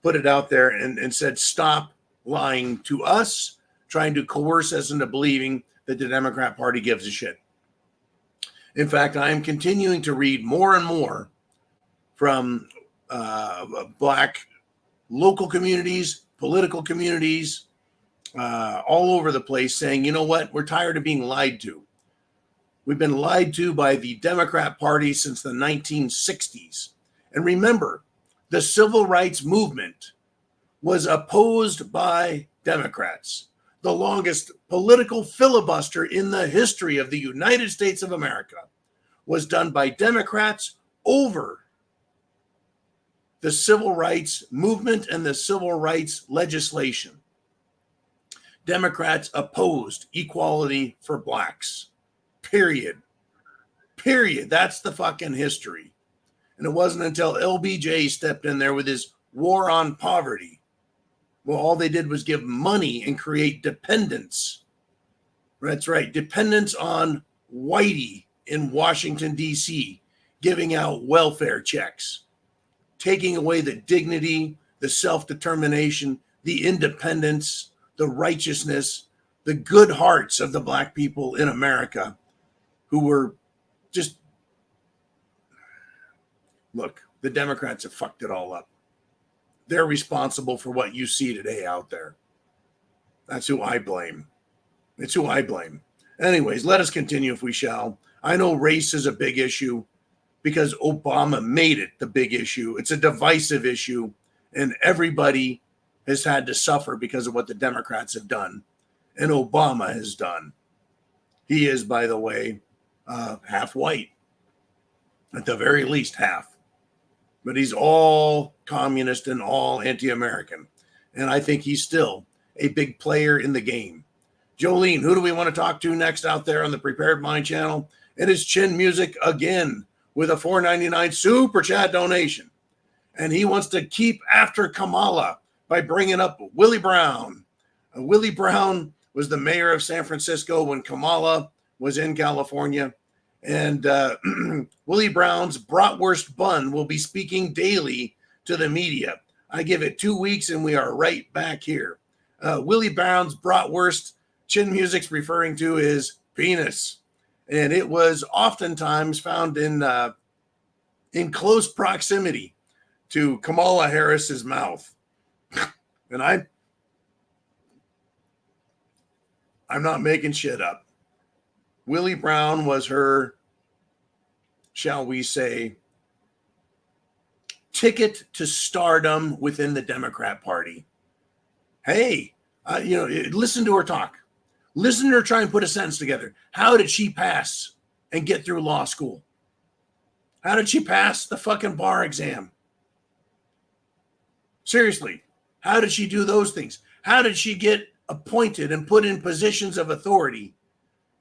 put it out there, and said, stop lying to us, trying to coerce us into believing that the Democrat Party gives a shit. In fact, I am continuing to read more and more from Black local communities, political communities, all over the place saying, you know what, we're tired of being lied to. We've been lied to by the Democrat Party since the 1960s. And remember, the civil rights movement was opposed by Democrats. The longest political filibuster in the history of the United States of America was done by Democrats over the civil rights movement and the civil rights legislation. Democrats opposed equality for blacks. Period. That's the fucking history. And it wasn't until LBJ stepped in there with his war on poverty. Well, all they did was give money and create dependence. That's right. Dependence on Whitey in Washington, D.C., giving out welfare checks, taking away the dignity, the self-determination, the independence, the righteousness, the good hearts of the black people in America who were just, look, the Democrats have fucked it all up. They're responsible for what you see today out there. That's who I blame. It's who I blame. Anyways, let us continue if we shall. I know race is a big issue because Obama made it the big issue. It's a divisive issue, and everybody has had to suffer because of what the Democrats have done and Obama has done. He is, by the way, half white, at the very least half. But he's all communist and all anti-American. And I think he's still a big player in the game. Jolene, who do we want to talk to next out there on the Prepared Mind channel? It is Chin Music again with a $4.99 super chat donation. And he wants to keep after Kamala by bringing up Willie Brown. Willie Brown was the mayor of San Francisco when Kamala was in California. And Willie Brown's bratwurst bun will be speaking daily to the media. I give it 2 weeks and we are right back here. Willie Brown's bratwurst, Chin Music's referring to his penis. and it was oftentimes found in close proximity to Kamala Harris's mouth. And I'm not making shit up. Willie Brown was her, shall we say, ticket to stardom within the Democrat Party. Hey, listen to her talk. Listen to her try and put a sentence together. How did she pass and get through law school? How did she pass the fucking bar exam? Seriously, how did she do those things? How did she get appointed and put in positions of authority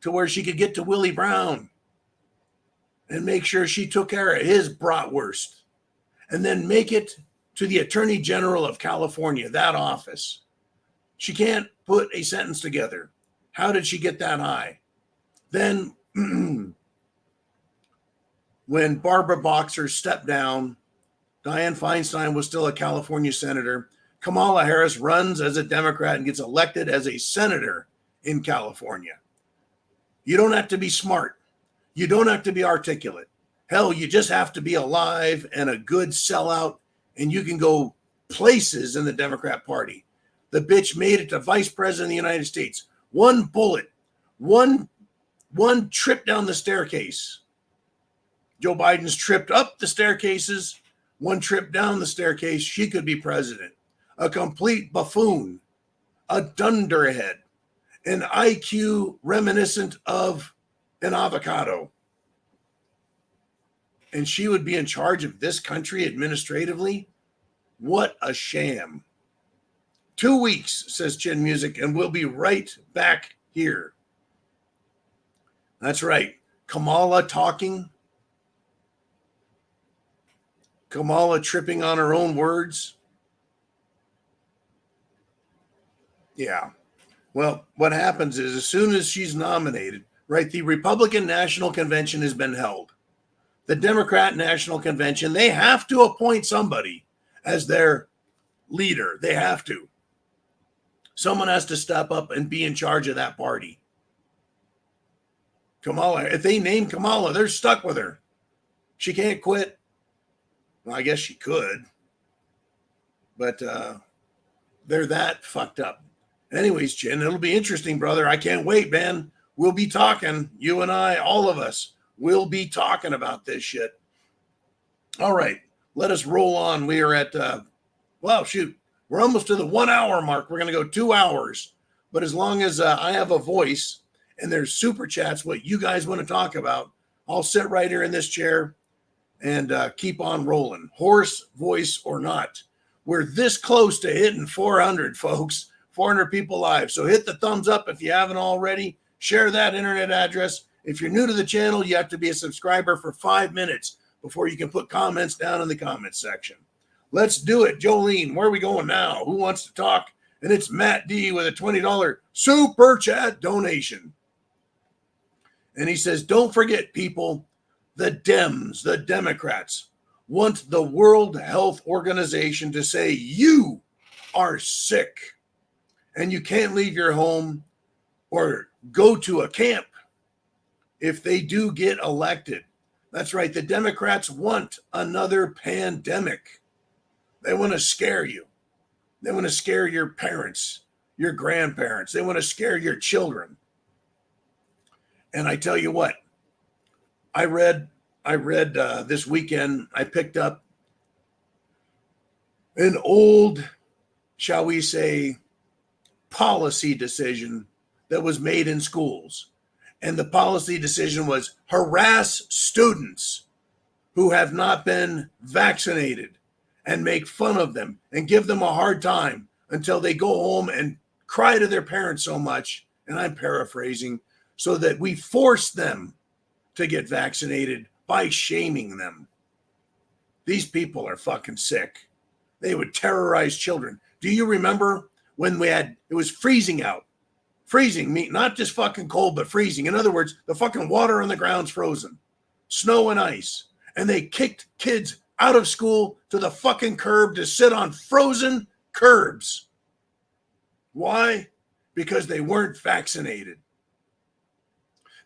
to where she could get to Willie Brown and make sure she took care of his bratwurst and then make it to the Attorney General of California, that office? She can't put a sentence together. How did she get that high? Then when Barbara Boxer stepped down, Dianne Feinstein was still a California senator. Kamala Harris runs as a Democrat and gets elected as a senator in California. You don't have to be smart. You don't have to be articulate. Hell, you just have to be alive and a good sellout, and you can go places in the Democrat Party. The bitch made it to vice president of the United States. One bullet, one trip down the staircase. Joe Biden's tripped up the staircases, one trip down the staircase. She could be president. A complete buffoon, a dunderhead, an IQ reminiscent of an avocado. And she would be in charge of this country administratively? What a sham. 2 weeks, says Chin Music, and we'll be right back here. That's right. Kamala talking. Kamala tripping on her own words. Yeah. Well, what happens is as soon as she's nominated, right, the Republican National Convention has been held. The Democrat National Convention, they have to appoint somebody as their leader. They have to. Someone has to step up and be in charge of that party. Kamala, if they name Kamala, they're stuck with her. She can't quit. Well, I guess she could. But they're that fucked up. Anyways, Chin, it'll be interesting, brother. I can't wait, man. We'll be talking. You and I, all of us, will be talking about this shit. All right. Let us roll on. We are at, we're almost to the 1 hour mark. We're going to go 2 hours. But as long as I have a voice and there's super chats, what you guys want to talk about, I'll sit right here in this chair and keep on rolling. Hoarse voice or not. We're this close to hitting 400, folks. 400 people live. So hit the thumbs up if you haven't already. Share that internet address. If you're new to the channel, you have to be a subscriber for 5 minutes before you can put comments down in the comments section. Let's do it. Jolene, where are we going now? Who wants to talk? And it's Matt D with a $20 super chat donation. And he says, don't forget, people, the Dems, the Democrats, want the World Health Organization to say you are sick and you can't leave your home or go to a camp if they do get elected. That's right. The Democrats want another pandemic. They want to scare you. They want to scare your parents, your grandparents. They want to scare your children. And I tell you what, I read this weekend, I picked up an old, shall we say, policy decision that was made in schools. And the policy decision was harass students who have not been vaccinated and make fun of them and give them a hard time until they go home and cry to their parents so much, and I'm paraphrasing, so that we force them to get vaccinated by shaming them. These people are fucking sick. They would terrorize children. Do you remember when it was freezing out? Freezing, not just fucking cold, but freezing. In other words, the fucking water on the ground's frozen. Snow and ice. And they kicked kids out of school to the fucking curb to sit on frozen curbs. Why? Because they weren't vaccinated.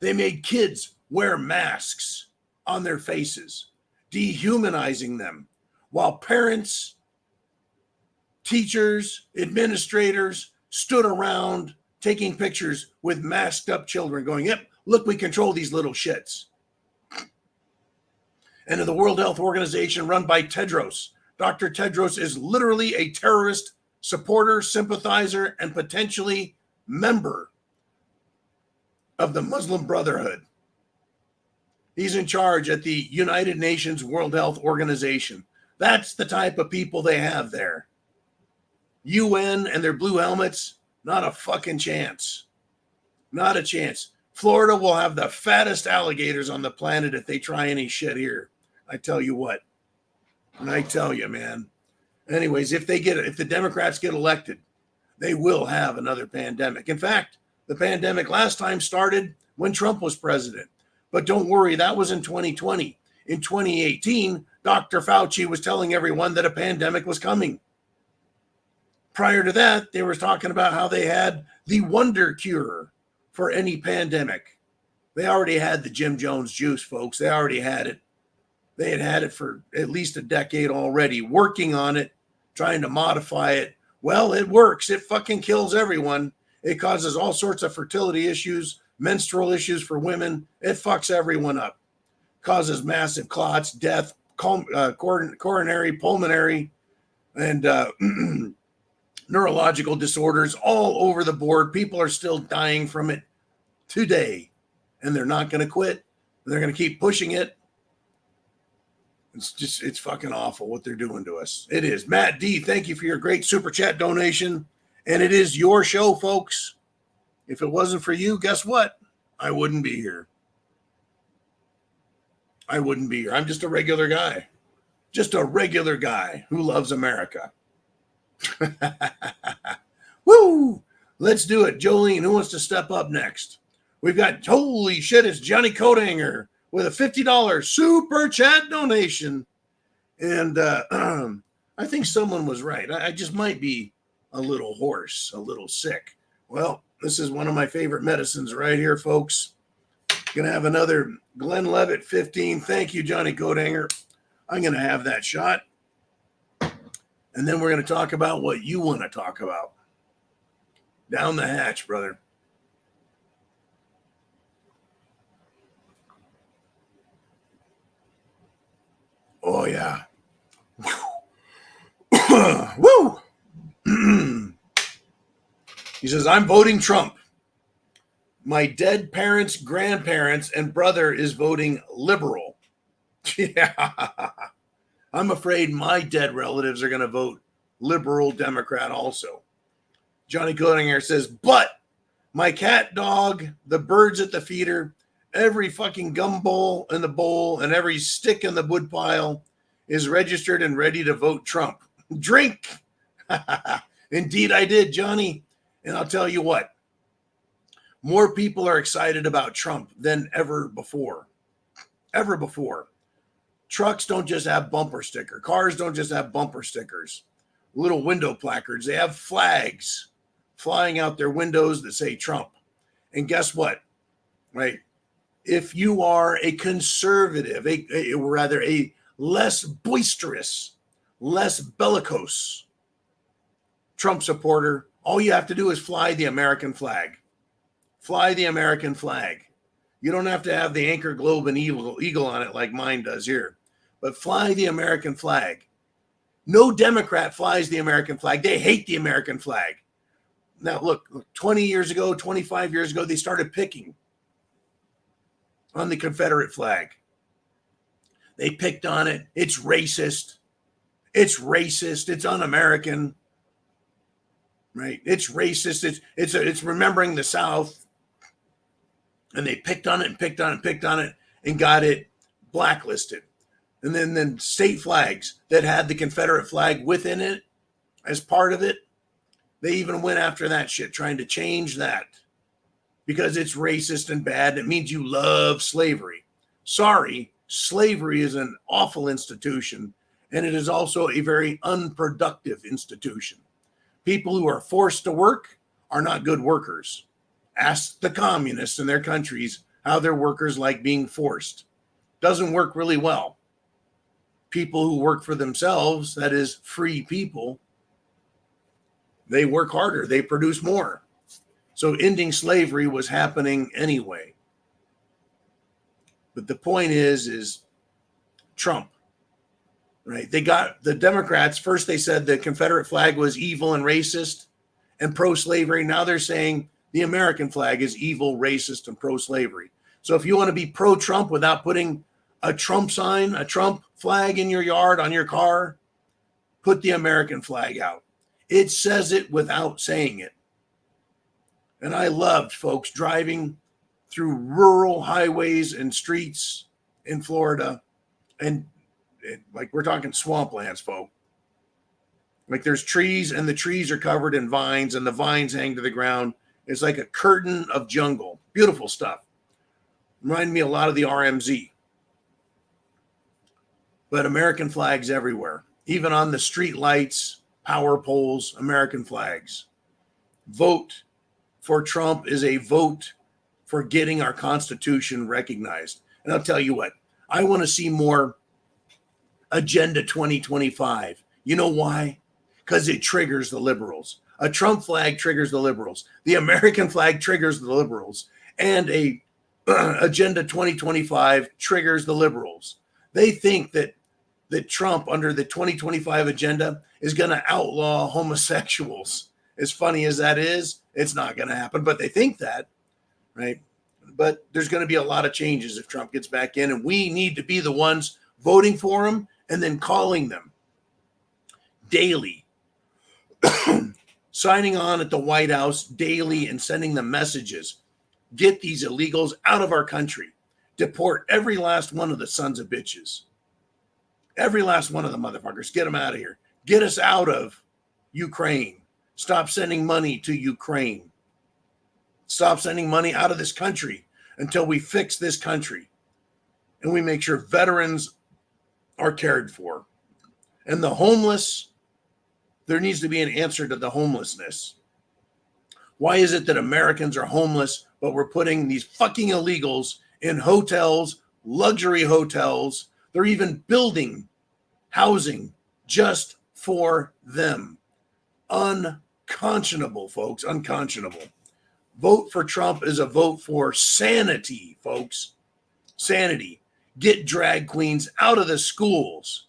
They made kids wear masks on their faces, dehumanizing them, while parents, teachers, administrators stood around taking pictures with masked up children going, yep, look, we control these little shits. And in the World Health Organization run by Tedros, Dr. Tedros is literally a terrorist supporter, sympathizer, and potentially member of the Muslim Brotherhood. He's in charge at the United Nations World Health Organization. That's the type of people they have there. UN and their blue helmets, not a fucking chance. Not a chance. Florida will have the fattest alligators on the planet if they try any shit here. I tell you what. And I tell you, man. Anyways, if the Democrats get elected, they will have another pandemic. In fact, the pandemic last time started when Trump was president. But don't worry, that was in 2020. In 2018, Dr. Fauci was telling everyone that a pandemic was coming. Prior to that, they were talking about how they had the wonder cure for any pandemic. They already had the Jim Jones juice, folks. They already had it. They had it for at least a decade already, working on it, trying to modify it. Well, it works. It fucking kills everyone. It causes all sorts of fertility issues, menstrual issues for women. It fucks everyone up. Causes massive clots, death, coronary, pulmonary, and neurological disorders all over the board. People are still dying from it today, and they're not going to quit. They're going to keep pushing it. It's fucking awful what they're doing to us. It is. Matt D, thank you for your great super chat donation. And it is your show, folks. If it wasn't for you, guess what? I wouldn't be here. I wouldn't be here. I'm just a regular guy. Just a regular guy who loves America. Woo! Let's do it. Jolene, who wants to step up next? We've got, holy shit, it's Johnny Coathanger with a $50 super chat donation. And I think someone was right. I just might be a little hoarse, a little sick. Well, this is one of my favorite medicines right here, folks. Gonna have another Glenlivet 15. Thank you, Johnny Coathanger. I'm gonna have that shot. And then we're going to talk about what you want to talk about. Down the hatch, brother. Oh, yeah. Woo! He says, I'm voting Trump. My dead parents, grandparents, and brother is voting liberal. Yeah. I'm afraid my dead relatives are going to vote liberal Democrat also. Johnny Coathanger says, but my cat, dog, the birds at the feeder, every fucking gumball in the bowl, and every stick in the woodpile is registered and ready to vote Trump. Drink. Indeed, I did, Johnny. And I'll tell you what, more people are excited about Trump than ever before. Ever before. Trucks don't just have bumper stickers. Cars don't just have bumper stickers, little window placards. They have flags flying out their windows that say Trump. And guess what? Right? If you are a conservative, a less boisterous, less bellicose Trump supporter, all you have to do is fly the American flag. Fly the American flag. You don't have to have the anchor, globe, and eagle on it like mine does here. But fly the American flag. No Democrat flies the American flag. They hate the American flag. Now, look, 20 years ago, 25 years ago, they started picking on the Confederate flag. They picked on it. It's racist. It's racist. It's un-American. Right? It's racist. It's remembering the South. And they picked on it and picked on it and picked on it and got it blacklisted. And then state flags that had the Confederate flag within it as part of it, they even went after that shit, trying to change that because it's racist and bad. It means you love slavery. Sorry, slavery is an awful institution, and it is also a very unproductive institution. People who are forced to work are not good workers. Ask the communists in their countries how their workers like being forced. Doesn't work really well. People who work for themselves, that is free people, they work harder, they produce more. So ending slavery was happening anyway. But the point is Trump, right? They got the Democrats. First, they said the Confederate flag was evil and racist and pro-slavery. Now they're saying the American flag is evil, racist, and pro-slavery. So if you want to be pro-Trump without putting a Trump sign, a Trump flag in your yard, on your car, put the American flag out. It says it without saying it. And I loved, folks, driving through rural highways and streets in Florida. And like, we're talking swamplands, folks. Like, there's trees, and the trees are covered in vines, and the vines hang to the ground. It's like a curtain of jungle. Beautiful stuff. Reminded me a lot of the RMZ. But American flags everywhere, even on the street lights, power poles, American flags. Vote for Trump is a vote for getting our Constitution recognized. And I'll tell you what, I want to see more Agenda 2025. You know why? Because it triggers the liberals. A Trump flag triggers the liberals. The American flag triggers the liberals. And a Agenda 2025 triggers the liberals. They think that Trump, under the 2025 agenda, is going to outlaw homosexuals. As funny as that is, it's not going to happen. But they think that, right? But there's going to be a lot of changes if Trump gets back in. And we need to be the ones voting for him and then calling them daily. Signing on at the White House daily and sending them messages. Get these illegals out of our country. Deport every last one of the sons of bitches. Every last one of the motherfuckers. Get them out of here. Get us out of Ukraine. Stop sending money to Ukraine. Stop sending money out of this country until we fix this country and we make sure veterans are cared for. And the homeless, there needs to be an answer to the homelessness. Why is it that Americans are homeless, but we're putting these fucking illegals in hotels, luxury hotels? They're even building housing just for them. Unconscionable, folks. Unconscionable. Vote for Trump is a vote for sanity, folks. Sanity. Get drag queens out of the schools.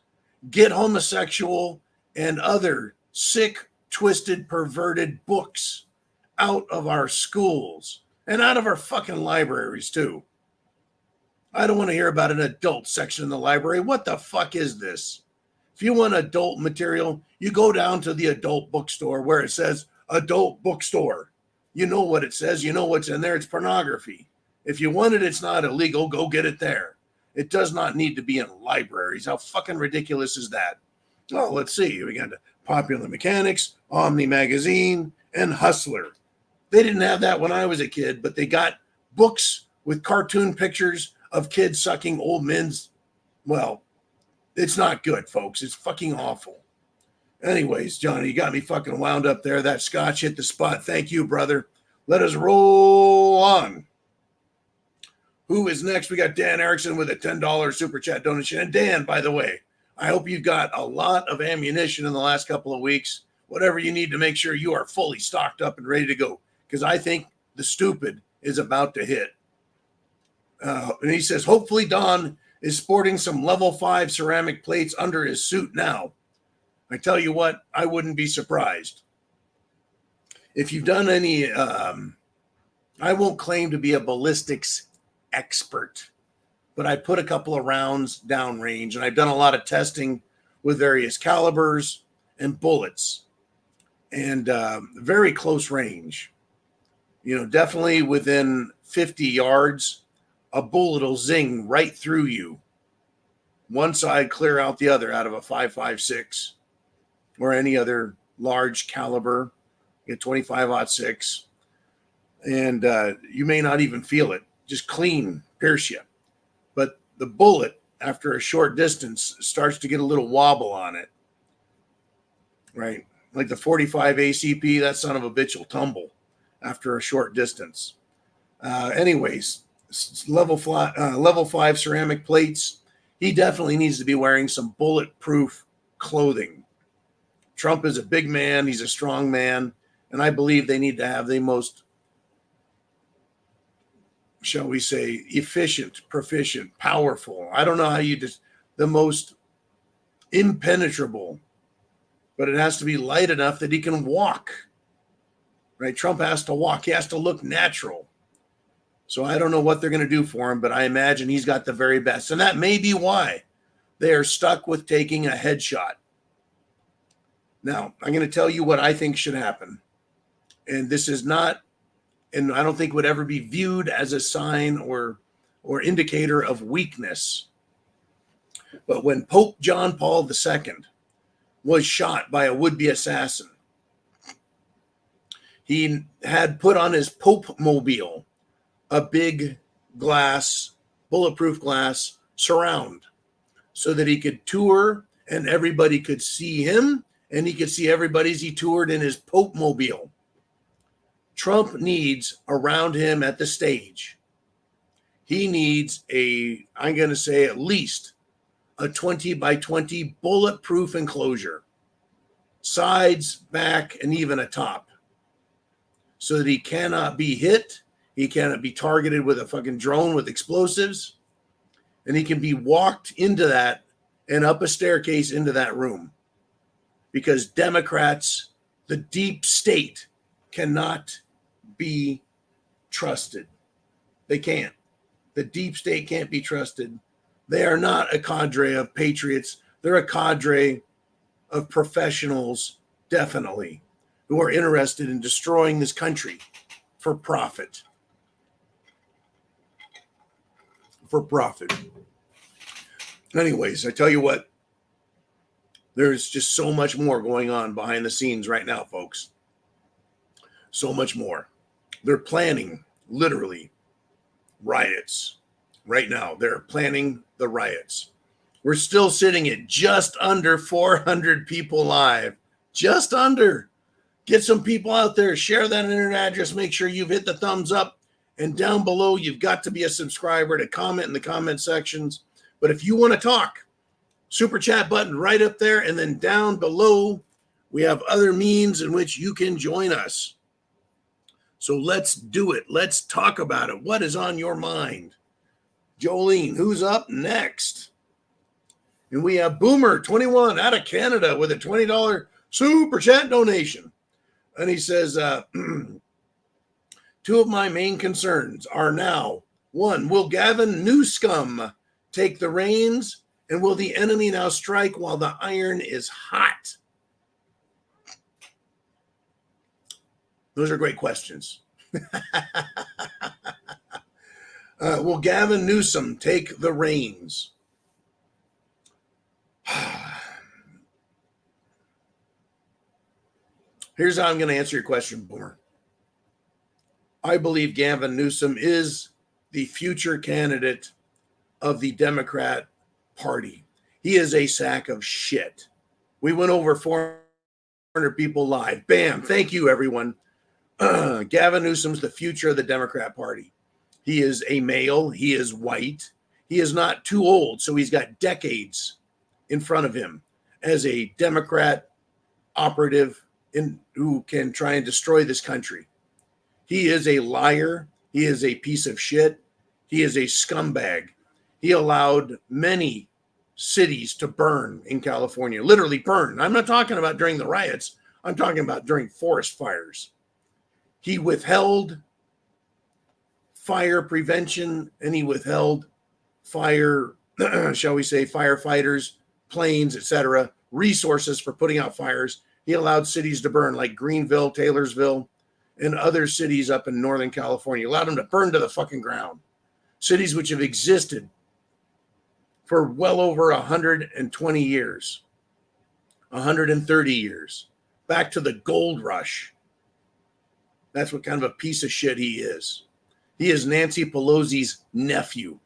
Get homosexual and other sick, twisted, perverted books out of our schools and out of our fucking libraries, too. I don't want to hear about an adult section in the library. What the fuck is this? If you want adult material, you go down to the adult bookstore where it says adult bookstore. You know what it says. You know what's in there. It's pornography. If you want it, it's not illegal. Go get it there. It does not need to be in libraries. How fucking ridiculous is that? Oh, let's see. We got Popular Mechanics, Omni Magazine, and Hustler. They didn't have that when I was a kid, but they got books with cartoon pictures of kids sucking old men's. Well, it's not good, folks. It's fucking awful. Anyways, Johnny, you got me fucking wound up there. That scotch hit the spot. Thank you, brother. Let us roll on. Who is next? We got Dan Erickson with a $10 super chat donation. And Dan, by the way, I hope you've got a lot of ammunition in the last couple of weeks. Whatever you need to make sure you are fully stocked up and ready to go. Because I think the stupid is about to hit. And he says, hopefully Don is sporting some level 5 ceramic plates under his suit now. I tell you what, I wouldn't be surprised. If you've done any, I won't claim to be a ballistics expert, but I put a couple of rounds downrange, and I've done a lot of testing with various calibers and bullets, and very close range. You know, definitely within 50 yards, a bullet will zing right through you. One side clear out the other out of a 5.56 or any other large caliber, get 25-06, and you may not even feel it. Just clean pierce you. But the bullet, after a short distance, starts to get a little wobble on it. Right? Like the 45 ACP, that son of a bitch will tumble after a short distance. Anyways, level 5 ceramic plates. He definitely needs to be wearing some bulletproof clothing. Trump is a big man. He's a strong man. And I believe they need to have the most, shall we say, efficient, proficient, powerful. I don't know how you just, the most impenetrable, but it has to be light enough that he can walk. Right? Trump has to walk. He has to look natural. So I don't know what they're going to do for him, but I imagine he's got the very best. And that may be why they are stuck with taking a headshot. Now, I'm going to tell you what I think should happen. And this is not, and I don't think would ever be viewed as a sign or indicator of weakness. But when Pope John Paul II was shot by a would-be assassin, he had put on his Pope mobile a big glass, bulletproof glass surround so that he could tour and everybody could see him and he could see everybody as he toured in his Pope mobile. Trump needs around him at the stage, he needs I'm going to say at least a 20 by 20 bulletproof enclosure, sides, back, and even a top, so that he cannot be hit. He cannot be targeted with a fucking drone with explosives, and he can be walked into that and up a staircase into that room, because Democrats, the deep state, cannot be trusted. They can't. The deep state can't be trusted. They are not a cadre of patriots. They're a cadre of professionals, definitely, who are interested in destroying this country for profit. For profit. Anyways, I tell you what, there's just so much more going on behind the scenes right now, folks. So much more. They're planning, literally, riots right now. They're planning the riots. We're still sitting at just under 400 people live. Just under. Get some people out there. Share that internet address. Make sure you've hit the thumbs up. And down below, you've got to be a subscriber to comment in the comment sections. But if you want to talk, super chat button right up there. And then down below, we have other means in which you can join us. So let's do it. Let's talk about it. What is on your mind? Jolene, who's up next? And we have Boomer21 out of Canada with a $20 super chat donation. And he says, two of my main concerns are now, one, will Gavin Newsom take the reins? And will the enemy now strike while the iron is hot? Those are great questions. Will Gavin Newsom take the reins? Here's how I'm going to answer your question, Boomer. I believe Gavin Newsom is the future candidate of the Democrat Party. He is a sack of shit. We went over 400 people live. Bam. Thank you, everyone. Gavin Newsom's the future of the Democrat Party. He is a male. He is white. He is not too old, so he's got decades in front of him as a Democrat operative who can try and destroy this country. He is a liar. He is a piece of shit. He is a scumbag. He allowed many cities to burn in California, literally burn. I'm not talking about during the riots. I'm talking about during forest fires. He withheld fire prevention, and he withheld fire, shall we say, firefighters, planes, etc., resources for putting out fires. He allowed cities to burn like Greenville, Taylorsville, and other cities up in Northern California. He allowed them to burn to the fucking ground. Cities which have existed for well over 120 years, 130 years, back to the gold rush. That's what kind of a piece of shit he is. He is Nancy Pelosi's nephew.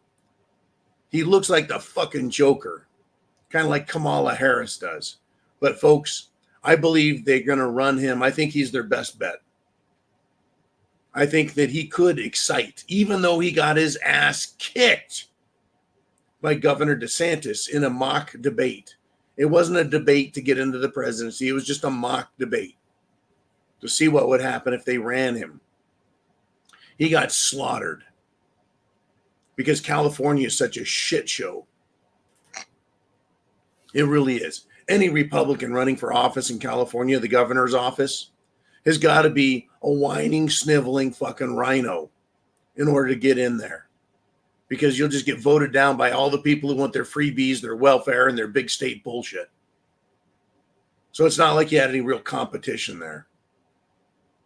He looks like the fucking Joker, kind of like Kamala Harris does. But folks, I believe they're going to run him. I think he's their best bet. I think that he could excite, even though he got his ass kicked by Governor DeSantis in a mock debate. It wasn't a debate to get into the presidency. It was just a mock debate to see what would happen if they ran him. He got slaughtered because California is such a shit show. It really is. Any Republican running for office in California, the governor's office, has got to be a whining, sniveling fucking rhino in order to get in there. Because you'll just get voted down by all the people who want their freebies, their welfare, and their big state bullshit. So it's not like you had any real competition there.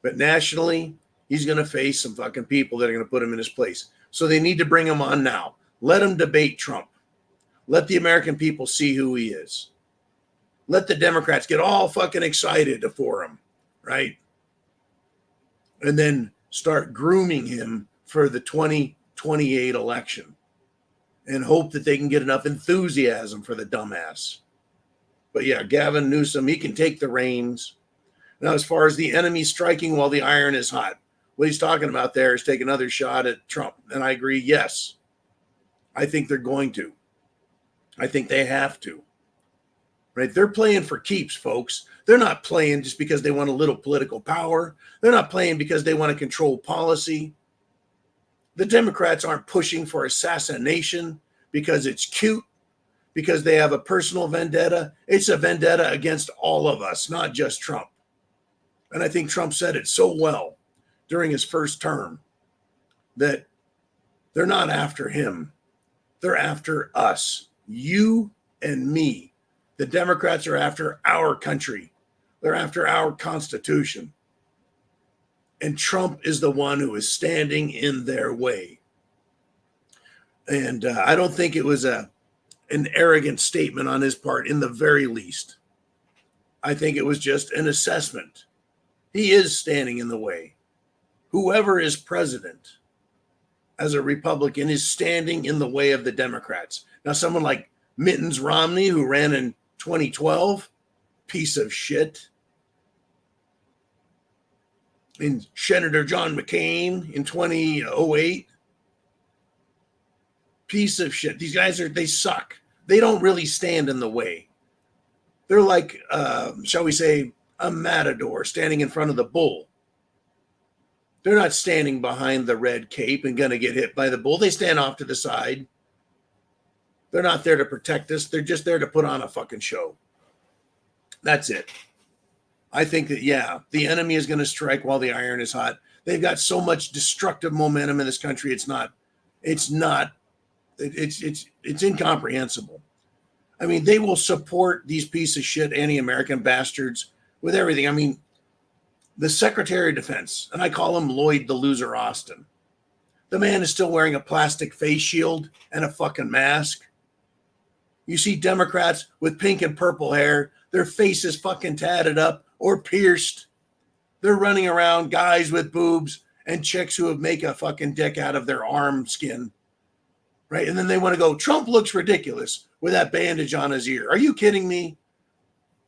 But nationally, he's going to face some fucking people that are going to put him in his place. So they need to bring him on now. Let him debate Trump. Let the American people see who he is. Let the Democrats get all fucking excited for him, right? And then start grooming him for the 2028 election and hope that they can get enough enthusiasm for the dumbass. But yeah, Gavin Newsom, he can take the reins. Now, as far as the enemy striking while the iron is hot, what he's talking about there is take another shot at Trump. And I agree, yes. I think they're going to. I think they have to. Right? They're playing for keeps, folks. They're not playing just because they want a little political power. They're not playing because they want to control policy. The Democrats aren't pushing for assassination because it's cute, because they have a personal vendetta. It's a vendetta against all of us, not just Trump. And I think Trump said it so well during his first term that they're not after him. They're after us, you and me. The Democrats are after our country. They're after our Constitution. And Trump is the one who is standing in their way. And I don't think it was an arrogant statement on his part in the very least. I think it was just an assessment. He is standing in the way. Whoever is president as a Republican is standing in the way of the Democrats. Now, someone like Mittens Romney, who ran in 2012, piece of shit. And Senator John McCain in 2008, piece of shit. These guys they suck. They don't really stand in the way. They're like, shall we say, a matador standing in front of the bull. They're not standing behind the red cape and going to get hit by the bull. They stand off to the side. They're not there to protect us. They're just there to put on a fucking show. That's it. I think that, yeah, the enemy is going to strike while the iron is hot. They've got so much destructive momentum in this country. It's incomprehensible. I mean, they will support these piece of shit anti-American bastards with everything. I mean, the Secretary of Defense, and I call him Lloyd the Loser Austin. The man is still wearing a plastic face shield and a fucking mask. You see Democrats with pink and purple hair, their faces fucking tatted up or pierced. They're running around, guys with boobs and chicks who make a fucking dick out of their arm skin. Right? And then they want to go, Trump looks ridiculous with that bandage on his ear. Are you kidding me?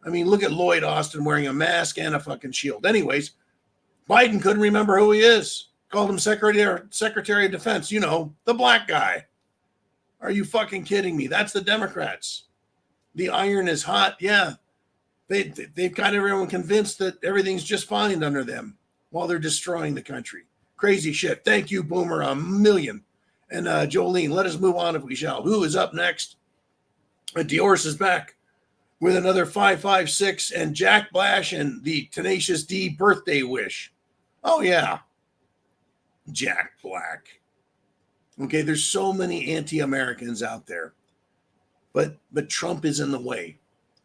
I mean, look at Lloyd Austin wearing a mask and a fucking shield. Anyways, Biden couldn't remember who he is. Called him Secretary of Defense, you know, the black guy. Are you fucking kidding me? That's the Democrats. The iron is hot. Yeah. They've got everyone convinced that everything's just fine under them while they're destroying the country. Crazy shit. Thank you, Boomer, a million. And Jolene, let us move on if we shall. Who is up next? Diorce is back with another 556 and Jack Blash and the Tenacious D birthday wish. Oh, yeah. Jack Black. Okay, there's so many anti-Americans out there. But Trump is in the way.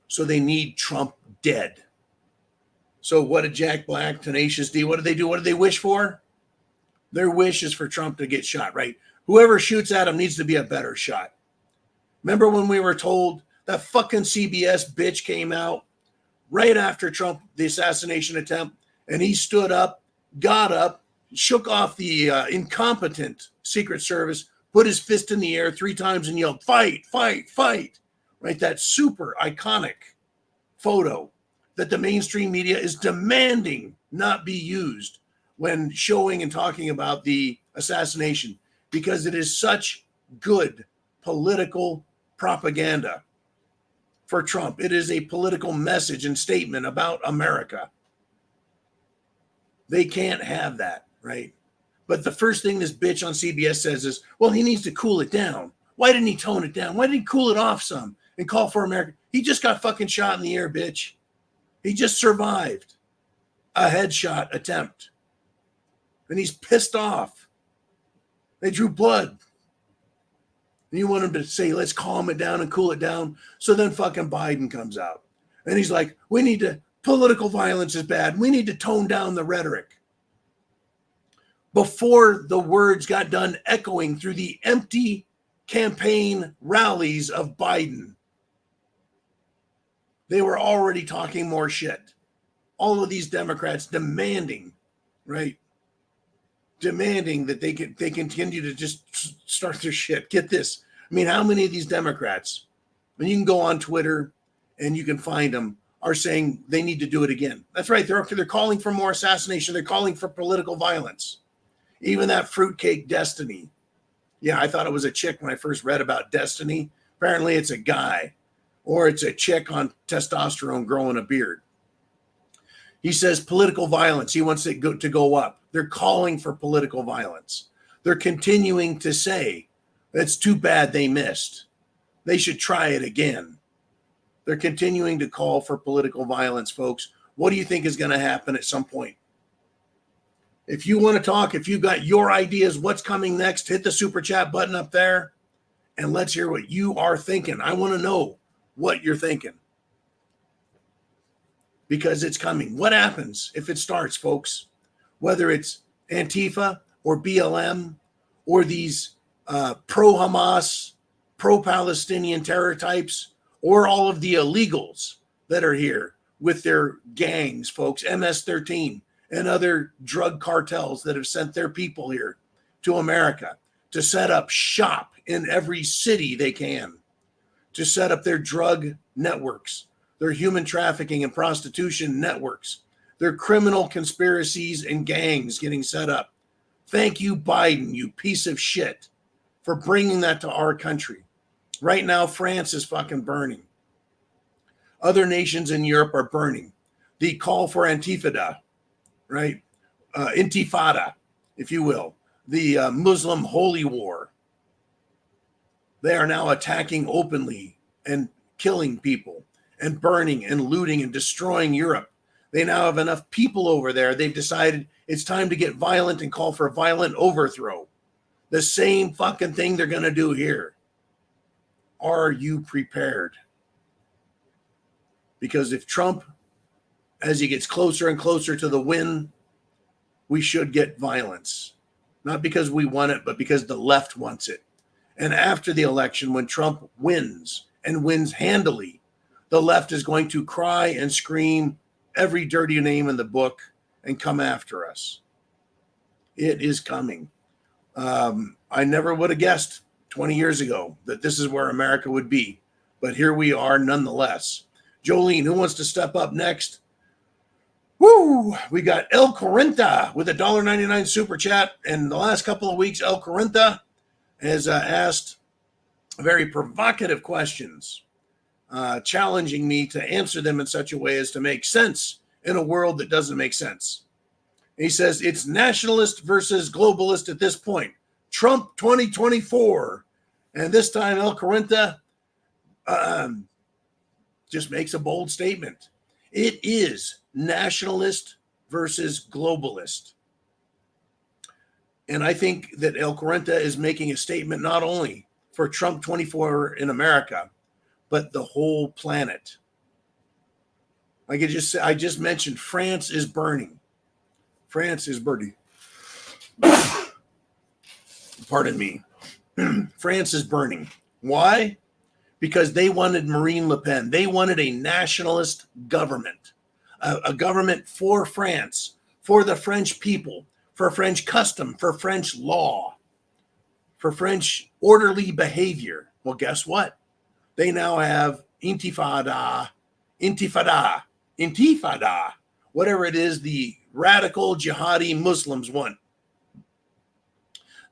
So they need Trump dead. So what did Jack Black, Tenacious D, what did they do? What did they wish for? Their wish is for Trump to get shot, right? Whoever shoots at him needs to be a better shot. Remember when we were told that fucking CBS bitch came out right after Trump, the assassination attempt, and he stood up, got up, shook off the incompetent Secret Service, put his fist in the air 3 times and yelled, fight, fight, fight. Right? That super iconic photo that the mainstream media is demanding not be used when showing and talking about the assassination, because it is such good political propaganda for Trump. It is a political message and statement about America. They can't have that, right? But the first thing this bitch on CBS says is, well, he needs to cool it down. Why didn't he tone it down? Why didn't he cool it off some and call for America? He just got fucking shot in the air, bitch. He just survived a headshot attempt. And he's pissed off. They drew blood. And you want him to say, let's calm it down and cool it down. So then fucking Biden comes out. And he's like, political violence is bad. We need to tone down the rhetoric. Before the words got done echoing through the empty campaign rallies of Biden, they were already talking more shit. All of these Democrats demanding, right? Demanding that they continue to just start their shit. Get this. I mean, how many of these Democrats, and you can go on Twitter and you can find them, are saying they need to do it again? That's right. They're calling for more assassination. They're calling for political violence. Even that fruitcake Destiny. Yeah, I thought it was a chick when I first read about Destiny. Apparently it's a guy, or it's a chick on testosterone growing a beard. He says political violence. He wants it to go up. They're calling for political violence. They're continuing to say, it's too bad they missed. They should try it again. They're continuing to call for political violence, folks. What do you think is going to happen at some point? If you want to talk, if you got your ideas, what's coming next, hit the super chat button up there and let's hear what you are thinking. I want to know what you're thinking, because it's coming. What happens if it starts, folks? Whether it's Antifa or BLM or these pro-Hamas, pro-Palestinian terror types, or all of the illegals that are here with their gangs, folks, MS-13 and other drug cartels that have sent their people here to America to set up shop in every city they can, to set up their drug networks, their human trafficking and prostitution networks, their criminal conspiracies and gangs getting set up. Thank you, Biden, you piece of shit, for bringing that to our country. Right now, France is fucking burning. Other nations in Europe are burning. The call for Antifada, right? Intifada, if you will, the Muslim holy war. They are now attacking openly and killing people and burning and looting and destroying Europe. They now have enough people over there. They've decided it's time to get violent and call for a violent overthrow. The same fucking thing they're going to do here. Are you prepared? Because if Trump, as he gets closer and closer to the win, we should get violence. Not because we want it, but because the left wants it. And after the election, when Trump wins and wins handily, the left is going to cry and scream every dirty name in the book and come after us. It is coming. I never would have guessed 20 years ago that this is where America would be. But here we are nonetheless. Jolene, who wants to step up next? Woo! We got El Correnta with a $1.99 super chat. And the last couple of weeks, El Correnta has asked very provocative questions, challenging me to answer them in such a way as to make sense in a world that doesn't make sense. He says it's nationalist versus globalist at this point. Trump 2024. And this time El Correnta just makes a bold statement. It is nationalist versus globalist. And I think that El Correnta is making a statement not only for Trump 24 in America, but the whole planet. I just mentioned France is burning. France is burning. Pardon me. France is burning. Why? Because they wanted Marine Le Pen. They wanted a nationalist government, a government for France, for the French people, for French custom, for French law, for French orderly behavior. Well, guess what? They now have Intifada, whatever it is, the radical jihadi Muslims want.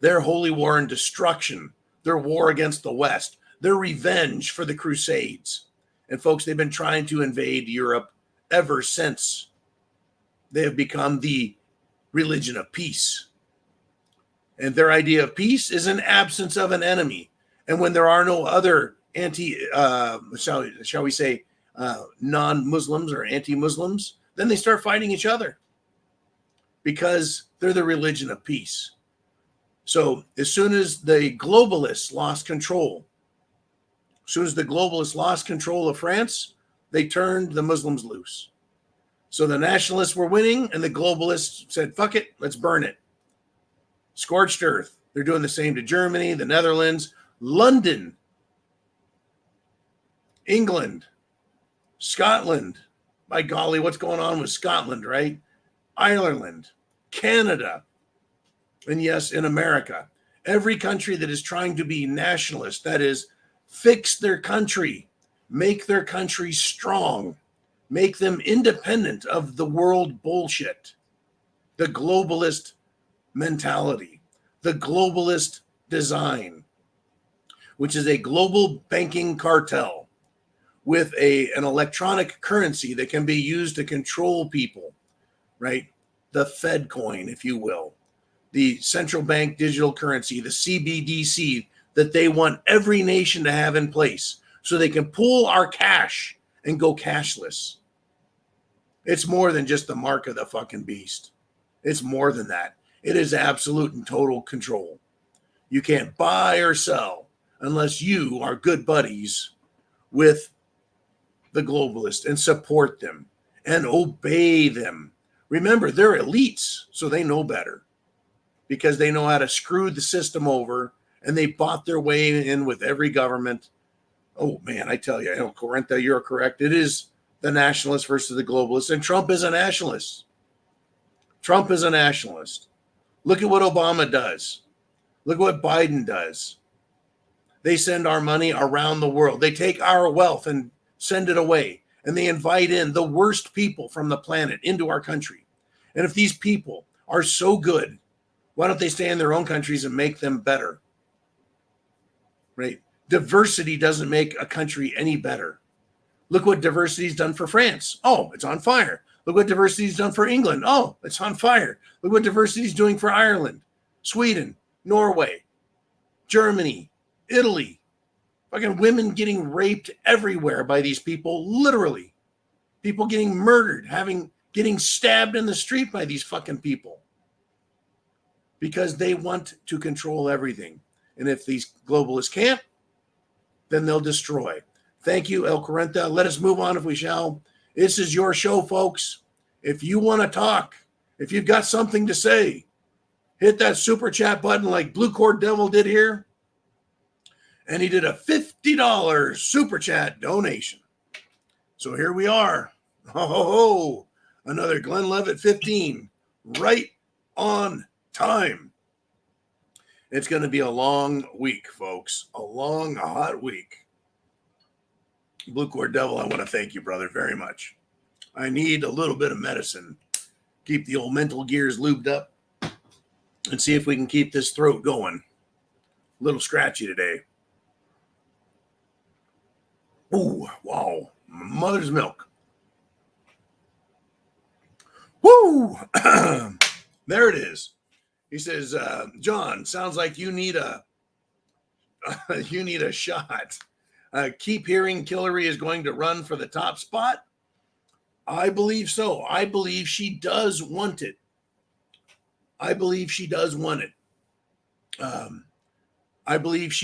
Their holy war and destruction, their war against the West, their revenge for the Crusades. And folks, they've been trying to invade Europe ever since they have become the religion of peace. And their idea of peace is an absence of an enemy. And when there are no other shall we say, non-Muslims or anti-Muslims, then they start fighting each other because they're the religion of peace. So as soon as the globalists lost control, of France, they turned the Muslims loose. So the nationalists were winning and the globalists said, fuck it, let's burn it. Scorched earth. They're doing the same to Germany, the Netherlands, London, England, Scotland. My golly, what's going on with Scotland, right? Ireland, Canada, and yes, in America. Every country that is trying to be nationalist, that is, fix their country, make their country strong, make them independent of the world bullshit, the globalist mentality, the globalist design, which is a global banking cartel with an electronic currency that can be used to control people, right? The Fed coin, if you will, the central bank digital currency, the CBDC that they want every nation to have in place so they can pull our cash and go cashless. It's more than just the mark of the fucking beast. It's more than that. It is absolute and total control. You can't buy or sell unless you are good buddies with the globalists and support them and obey them. Remember, they're elites, so they know better because they know how to screw the system over and they bought their way in with every government. Oh, man, I tell you, El Correnta, you're correct. It is the nationalists versus the globalists, and Trump is a nationalist. Trump is a nationalist. Look at what Obama does. Look at what Biden does. They send our money around the world. They take our wealth and send it away, and they invite in the worst people from the planet into our country. And if these people are so good, why don't they stay in their own countries and make them better? Right? Diversity doesn't make a country any better. Look what diversity's done for France. Oh, it's on fire. Look what diversity's done for England. Oh, it's on fire. Look what diversity's doing for Ireland, Sweden, Norway, Germany, Italy. Fucking women getting raped everywhere by these people, literally. People getting murdered, getting stabbed in the street by these fucking people. Because they want to control everything. And if these globalists can't, then they'll destroy. Thank you, El Correnta. Let us move on if we shall. This is your show, folks. If you want to talk, if you've got something to say, hit that super chat button like Blue Cord Devil did here. And he did a $50 super chat donation. So here we are. Oh, another Glenn Levitt 15. Right on time. It's going to be a long week, folks. A long, hot week. Blue Cord Devil, I want to thank you, brother, very much. I need a little bit of medicine. Keep the old mental gears lubed up and see if we can keep this throat going. A little scratchy today. Ooh, wow. Mother's milk. Woo! There it is. He says, John, sounds like you need a shot. Keep hearing Hillary is going to run for the top spot. I believe so. I believe she does want it. I believe she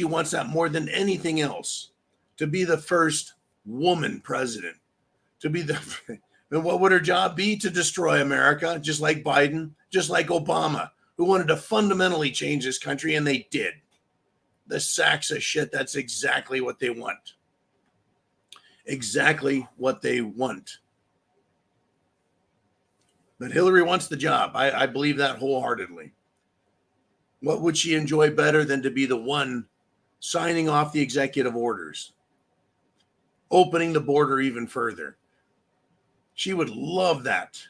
wants that more than anything else, to be the first woman president, and what would her job be? To destroy America, just like Biden, just like Obama, who wanted to fundamentally change this country, and they did. The sacks of shit, that's exactly what they want. Exactly what they want. But Hillary wants the job. I believe that wholeheartedly. What would she enjoy better than to be the one signing off the executive orders, opening the border even further? She would love that.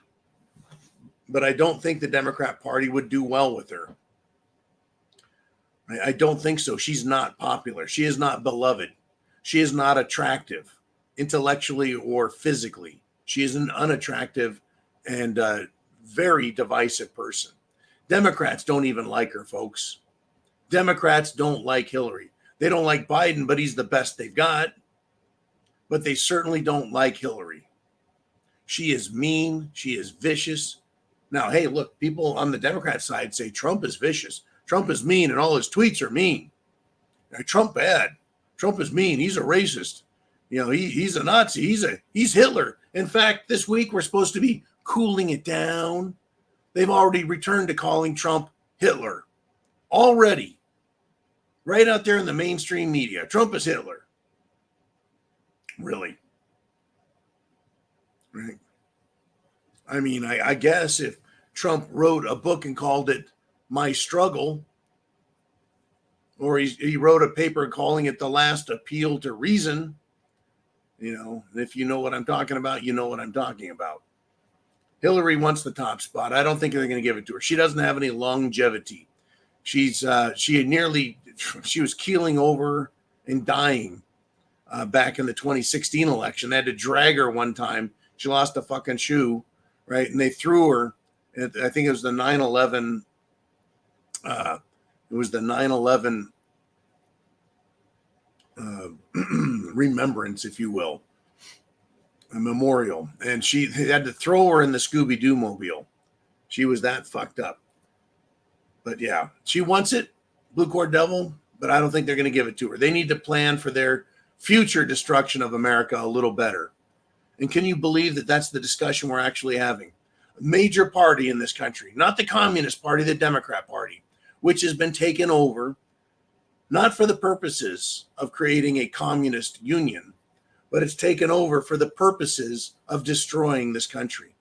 but I don't think the Democrat Party would do well with her. I don't think so. She's not popular. She is not beloved. She is not attractive intellectually or physically. She is an unattractive and very divisive person. Democrats don't even like her, folks. Democrats don't like Hillary. They don't like Biden, but he's the best they've got. But they certainly don't like Hillary. She is mean. She is vicious. Now, hey, look, people on the Democrat side say Trump is vicious. Trump is mean, and all his tweets are mean. Trump bad. Trump is mean. He's a racist. You know, he's a Nazi. He's Hitler. In fact, this week we're supposed to be cooling it down. They've already returned to calling Trump Hitler. Already. Right out there in the mainstream media. Trump is Hitler. Really. Right. I mean, I guess if Trump wrote a book and called it My Struggle, or he wrote a paper calling it The Last Appeal to Reason, you know, if you know what I'm talking about, you know what I'm talking about. Hillary wants the top spot. I don't think they're going to give it to her. She doesn't have any longevity. She was keeling over and dying back in the 2016 election. They had to drag her one time. She lost a fucking shoe, right? And they threw her. I think it was the 9/11. It was the 9/11 remembrance, if you will, a memorial. And they had to throw her in the Scooby-Doo mobile. She was that fucked up. But yeah, she wants it, Blue Cord Devil, but I don't think they're going to give it to her. They need to plan for their future destruction of America a little better. And can you believe that that's the discussion we're actually having? A major party in this country, not the Communist Party, the Democrat Party, which has been taken over, not for the purposes of creating a communist union, but it's taken over for the purposes of destroying this country.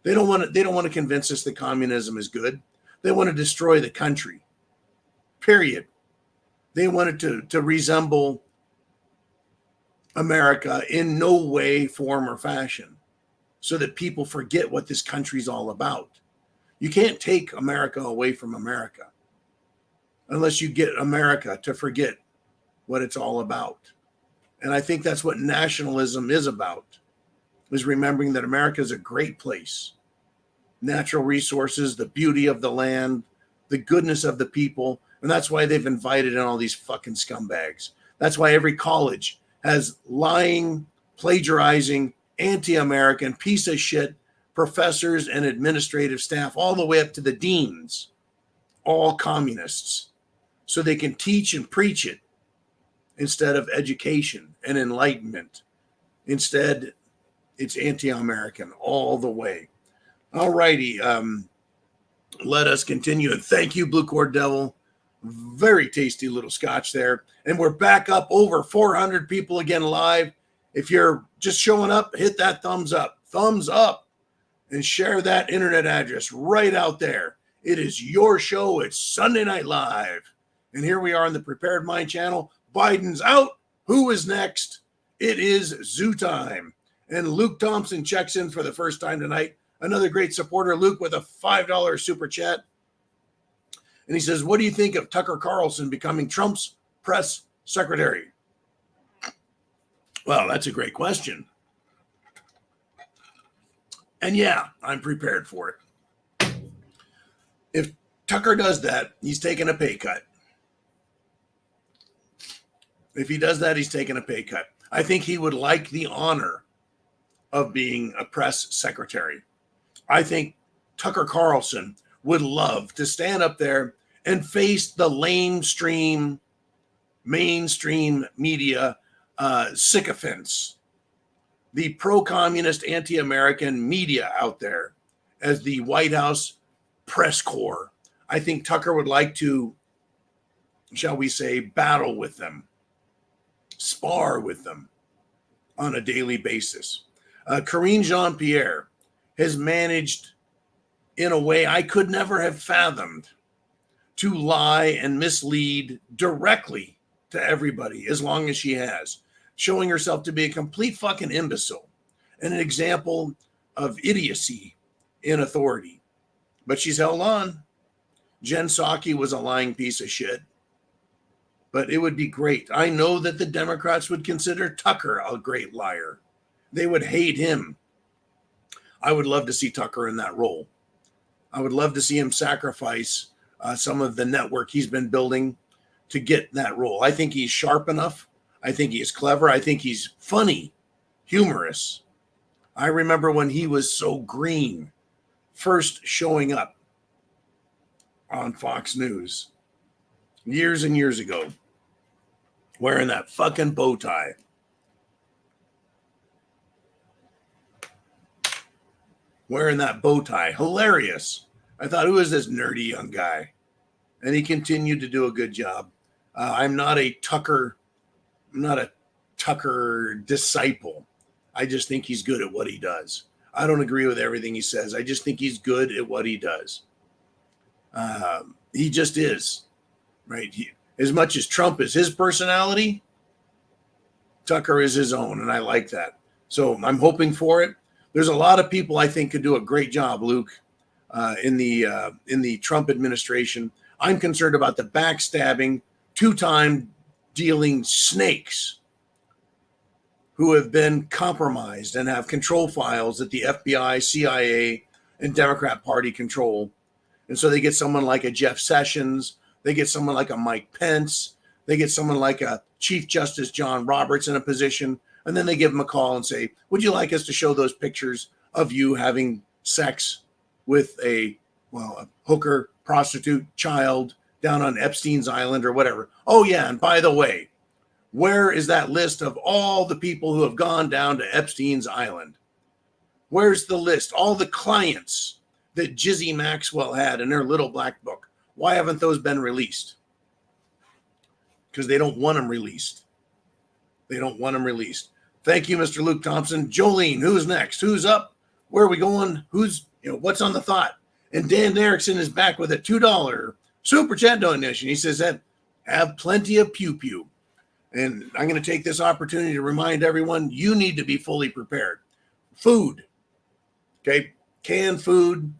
They don't want to convince us that communism is good. They want to destroy the country. Period. They want it to resemble America in no way, form, or fashion, so that people forget what this country's all about. You can't take America away from America unless you get America to forget what it's all about. And I think that's what nationalism is about, is remembering that America is a great place. Natural resources, the beauty of the land, the goodness of the people. And that's why they've invited in all these fucking scumbags. That's why every college has lying, plagiarizing, anti-American, piece of shit professors and administrative staff, all the way up to the deans, all communists, so they can teach and preach it instead of education and enlightenment. Instead, it's anti-American all the way. All righty. Let us continue. And thank you, Blue Cord Devil. Very tasty little scotch there. And we're back up over 400 people again live. If you're just showing up, hit that thumbs up, and share that internet address right out there. It is your show. It's Sunday Night Live. And here we are on the Prepared Mind channel. Biden's out. Who is next? It is zoo time. And Luke Thompson checks in for the first time tonight. Another great supporter, Luke, with a $5 super chat. And he says, what do you think of Tucker Carlson becoming Trump's press secretary? Well, that's a great question. And yeah, I'm prepared for it. If Tucker does that, he's taking a pay cut. If he does that, he's taking a pay cut. I think he would like the honor of being a press secretary. I think Tucker Carlson would love to stand up there and face the mainstream media sycophants, the pro-communist, anti-American media out there as the White House press corps. I think Tucker would like to, shall we say, battle with them, spar with them on a daily basis. Karine Jean-Pierre has managed in a way I could never have fathomed to lie and mislead directly to everybody as long as she has, showing herself to be a complete fucking imbecile and an example of idiocy in authority. but she's held on. Jen Psaki was a lying piece of shit. But it would be great. I know that the Democrats would consider Tucker a great liar. They would hate him. I would love to see Tucker in that role. I would love to see him sacrifice some of the network he's been building to get that role. I think he's sharp enough. I think he's clever. I think he's funny, humorous. I remember when he was so green, first showing up on Fox News years and years ago, wearing that fucking bow tie. Wearing that bow tie. Hilarious. I thought, who is this nerdy young guy? And he continued to do a good job. I'm not a Tucker disciple. I just think he's good at what he does. I don't agree with everything he says. I just think he's good at what he does. He just is, right? As much as Trump is his personality, Tucker is his own, and I like that. So I'm hoping for it. There's a lot of people I think could do a great job, Luke, in the Trump administration. I'm concerned about the backstabbing, two-time dealing snakes who have been compromised and have control files that the FBI, CIA, and Democrat Party control. And so they get someone like a Jeff Sessions, they get someone like a Mike Pence, they get someone like a Chief Justice John Roberts in a position, and then they give them a call and say, would you like us to show those pictures of you having sex with a hooker, prostitute, child down on Epstein's Island or whatever? Oh, yeah, and by the way, where is that list of all the people who have gone down to Epstein's Island? Where's the list? All the clients that Jizzy Maxwell had in their little black book. Why haven't those been released? Because they don't want them released. They don't want them released. Thank you, Mr. Luke Thompson. Jolene, who's next? Who's up? Where are we going? What's on the thought? And Dan Erickson is back with a $2 super chat donation. He says that have plenty of pew. And I'm going to take this opportunity to remind everyone, you need to be fully prepared. Food, okay? Canned food.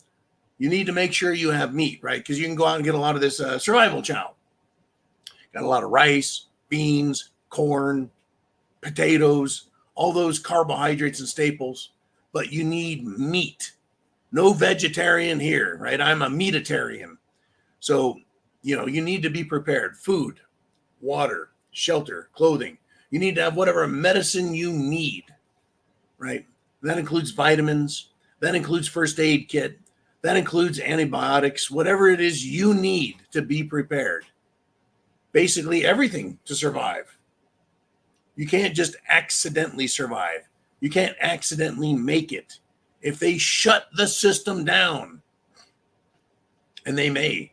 You need to make sure you have meat, right? Because you can go out and get a lot of this survival chow. Got a lot of rice, beans, corn, potatoes, all those carbohydrates and staples. But you need meat. No vegetarian here, right? I'm a meatitarian. So, you need to be prepared. Food, water, shelter, clothing. You need to have whatever medicine you need, right? That includes vitamins. That includes first aid kit. That includes antibiotics, whatever it is you need to be prepared. Basically everything to survive. You can't just accidentally survive. You can't accidentally make it. If they shut the system down, and they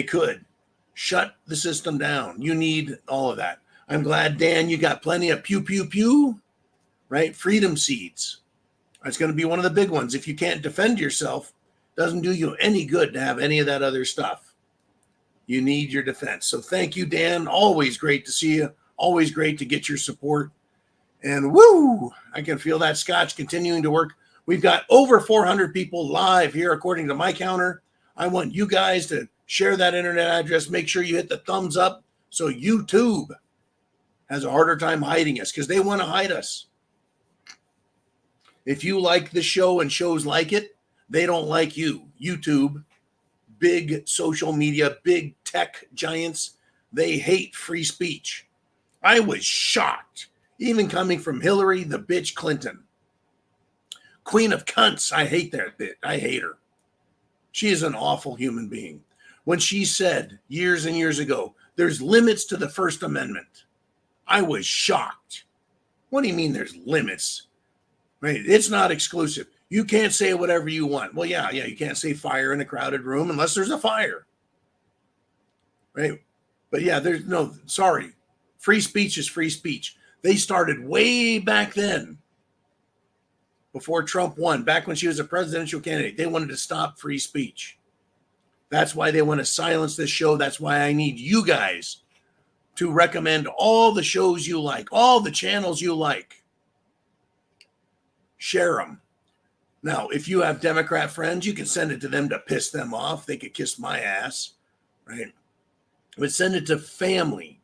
could shut the system down. You need all of that. I'm glad, Dan, you got plenty of pew, right? Freedom seeds. That's going to be one of the big ones. If you can't defend yourself, it doesn't do you any good to have any of that other stuff. You need your defense. So thank you, Dan. Always great to see you. Always great to get your support. And woo, I can feel that scotch continuing to work. We've got over 400 people live here, according to my counter. I want you guys to share that internet address. Make sure you hit the thumbs up so YouTube has a harder time hiding us because they want to hide us. If you like the show and shows like it, they don't like you. YouTube, big social media, big tech giants, they hate free speech. I was shocked, even coming from Hillary, the bitch Clinton. Queen of cunts. I hate that bitch. I hate her. She is an awful human being. When she said years and years ago, there's limits to the First Amendment, I was shocked. What do you mean there's limits? Right? It's not exclusive. You can't say whatever you want. Well, yeah, you can't say fire in a crowded room unless there's a fire. Right? But yeah, there's no, sorry. Free speech is free speech. They started way back then, before Trump won, back when she was a presidential candidate. They wanted to stop free speech. That's why they want to silence this show. That's why I need you guys to recommend all the shows you like, all the channels you like. Share them. Now, if you have Democrat friends, you can send it to them to piss them off. They could kiss my ass, right? But send it to family.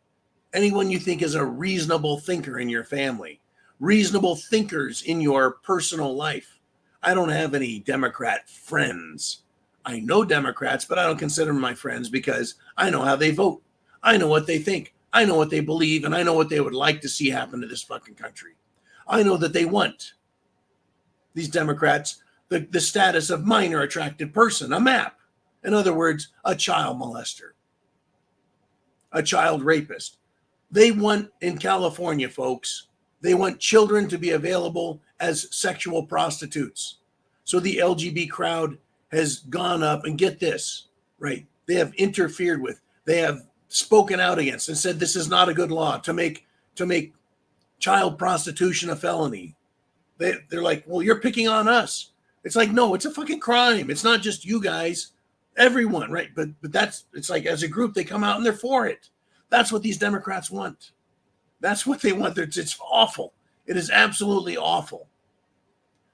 Anyone you think is a reasonable thinker in your family, reasonable thinkers in your personal life. I don't have any Democrat friends. I know Democrats, but I don't consider them my friends because I know how they vote. I know what they think. I know what they believe, and I know what they would like to see happen to this fucking country. I know that they want these Democrats the status of minor attracted person, a MAP. In other words, a child molester, a child rapist. They want, in California, folks, they want children to be available as sexual prostitutes. So the LGBT crowd has gone up, and get this, right? They have interfered with, they have spoken out against and said this is not a good law to make child prostitution a felony. They're like, well, you're picking on us. It's like, no, it's a fucking crime. It's not just you guys, everyone, right? But that's, it's like as a group, they come out and they're for it. That's what these Democrats want. That's what they want. It's awful. It is absolutely awful.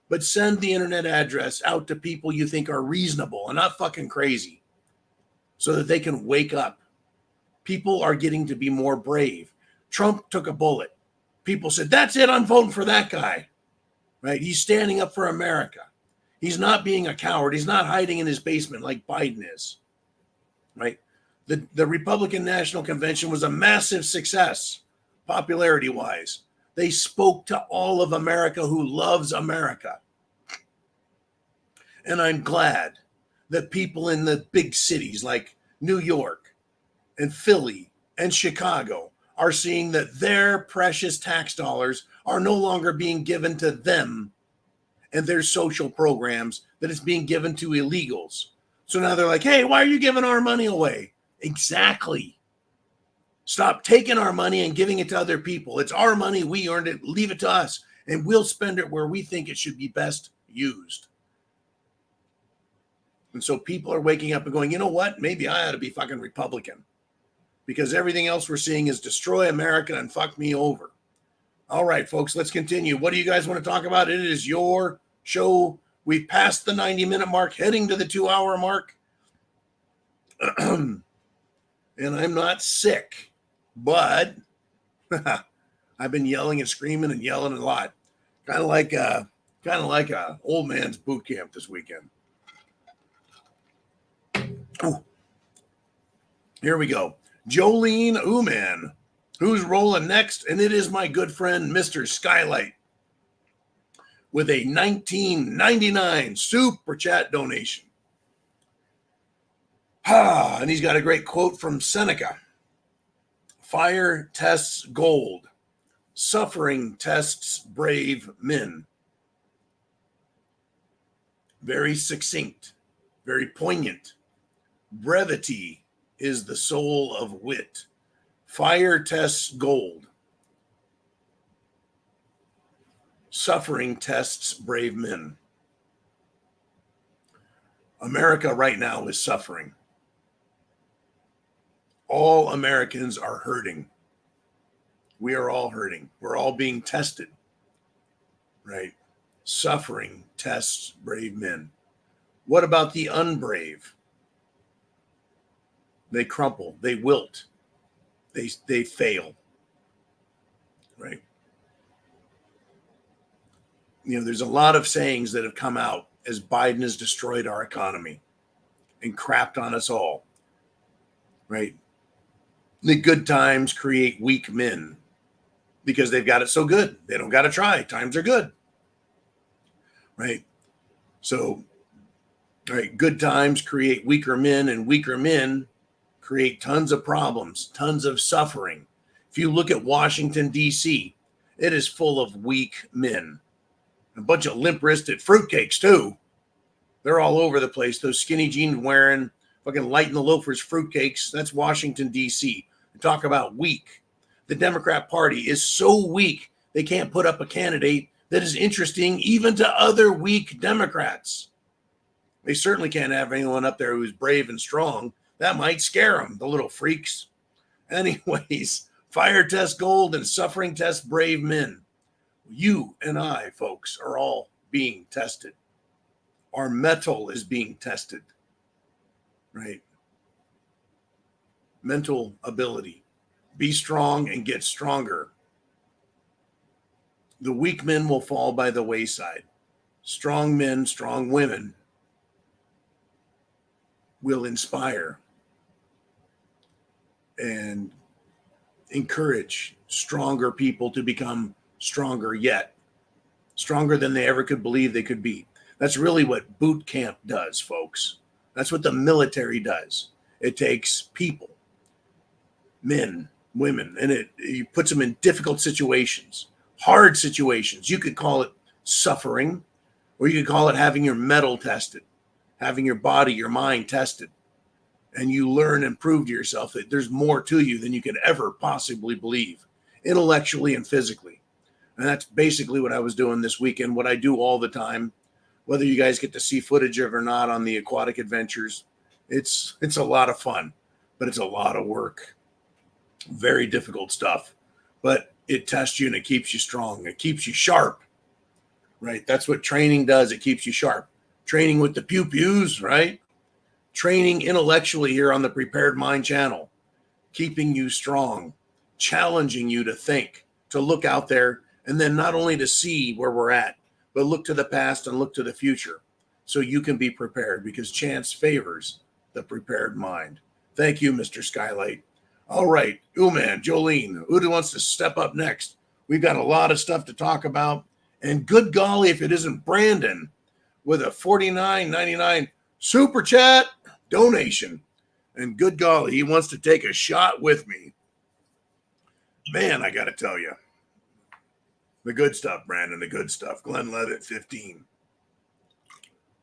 But send the internet address out to people you think are reasonable and not fucking crazy so that they can wake up. People are getting to be more brave. Trump took a bullet. People said, that's it, I'm voting for that guy, right? He's standing up for America. He's not being a coward. He's not hiding in his basement like Biden is, right? The Republican National Convention was a massive success, popularity-wise. They spoke to all of America who loves America. And I'm glad that people in the big cities like New York and Philly and Chicago are seeing that their precious tax dollars are no longer being given to them and their social programs, that it's being given to illegals. So now they're like, hey, why are you giving our money away? Exactly. Stop taking our money and giving it to other people. It's our money. We earned it. Leave it to us. And we'll spend it where we think it should be best used. And so people are waking up and going, you know what? Maybe I ought to be fucking Republican. Because everything else we're seeing is destroy America and fuck me over. All right, folks, let's continue. What do you guys want to talk about? It is your show. We've passed the 90-minute mark, heading to the 2-hour mark. And I'm not sick, but I've been yelling and screaming and yelling a lot. Kind of like a old man's boot camp this weekend. Oh, here we go. Jolene Uman, who's rolling next, and it is my good friend, Mr. Skylight, with a $19.99 super chat donation. And he's got a great quote from Seneca. Fire tests gold. Suffering tests brave men. Very succinct, very poignant. Brevity is the soul of wit. Fire tests gold. Suffering tests brave men. America right now is suffering. All Americans are hurting. We are all hurting. We're all being tested, right? Suffering tests brave men. What about the unbrave? They crumple, they wilt, they fail, right? You know, there's a lot of sayings that have come out as Biden has destroyed our economy and crapped on us all, right? The good times create weak men because they've got it so good. They don't got to try. Times are good, right? So, right, good times create weaker men, and weaker men create tons of problems, tons of suffering. If you look at Washington, D.C., it is full of weak men. A bunch of limp-wristed fruitcakes, too. They're all over the place. Those skinny jeans wearing, fucking lighting the loafers fruitcakes. That's Washington, D.C. Talk about weak. The Democrat Party is so weak, they can't put up a candidate that is interesting even to other weak Democrats. They certainly can't have anyone up there who's brave and strong. That might scare them, the little freaks. Anyways, fire tests gold and suffering tests brave men. You and I, folks, are all being tested. Our mettle is being tested, right? Mental ability. Be strong and get stronger. The weak men will fall by the wayside. Strong men, strong women will inspire and encourage stronger people to become stronger yet, stronger than they ever could believe they could be. That's really what boot camp does, folks. That's what the military does. It takes people, men, women, and it puts them in difficult situations, hard situations. You could call it suffering, or you could call it having your mettle tested, having your body, your mind tested. And you learn and prove to yourself that there's more to you than you could ever possibly believe, intellectually and physically. And that's basically what I was doing this weekend, what I do all the time, whether you guys get to see footage of it or not on the aquatic adventures. It's a lot of fun, but it's a lot of work. Very difficult stuff, but it tests you and it keeps you strong. It keeps you sharp, right? That's what training does. It keeps you sharp. Training with the pew-pews, right? Training intellectually here on the Prepared Mind channel, keeping you strong, challenging you to think, to look out there, and then not only to see where we're at, but look to the past and look to the future so you can be prepared, because chance favors the prepared mind. Thank you, Mr. Skylight. All right, Uman, Jolene, who wants to step up next? We've got a lot of stuff to talk about, and good golly, if it isn't Brandon with a $49.99 super chat donation. And good golly, he wants to take a shot with me. Man, I got to tell you, the good stuff, Brandon, the good stuff. Glenn Levitt, 15.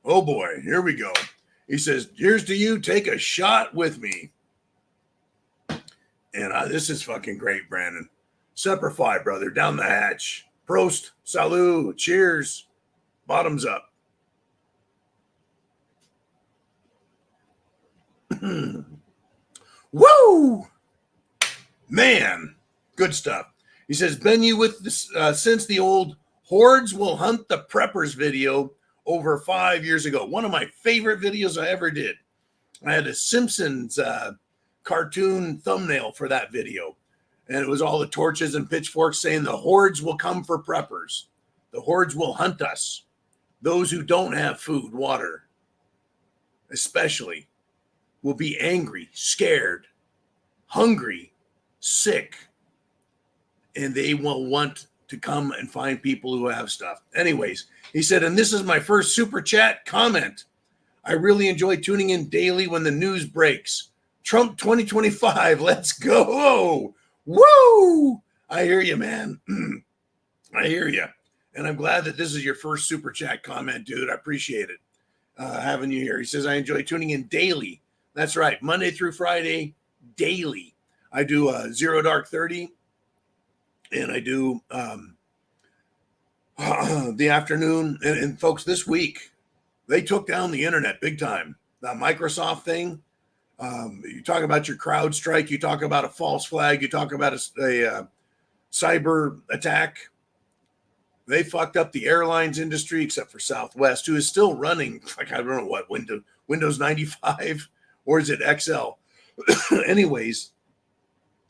Oh boy, here we go. He says, here's to you, take a shot with me. And this is fucking great, Brandon. Semper Fi, brother, down the hatch. Prost, salut, cheers, bottoms up. Woo! Man, good stuff. He says, been you with this since the old Hordes Will Hunt the Preppers video over 5 years ago. One of my favorite videos I ever did. I had a Simpsons cartoon thumbnail for that video. And it was all the torches and pitchforks saying the hordes will come for preppers. The hordes will hunt us. Those who don't have food, water, especially, will be angry, scared, hungry, sick, and they will want to come and find people who have stuff. Anyways, he said, and this is my first super chat comment. I really enjoy tuning in daily when the news breaks. Trump 2025, let's go. Woo! I hear you, man. I hear you. And I'm glad that this is your first super chat comment, dude. I appreciate it having you here. He says, I enjoy tuning in daily. That's right. Monday through Friday, daily. I do 0 Dark 30, and I do the afternoon. And folks, this week, they took down the internet big time. That Microsoft thing. You talk about your CrowdStrike. You talk about a false flag. You talk about a cyber attack. They fucked up the airlines industry, except for Southwest, who is still running, like, I don't know what, Windows 95, or is it XL? Anyways,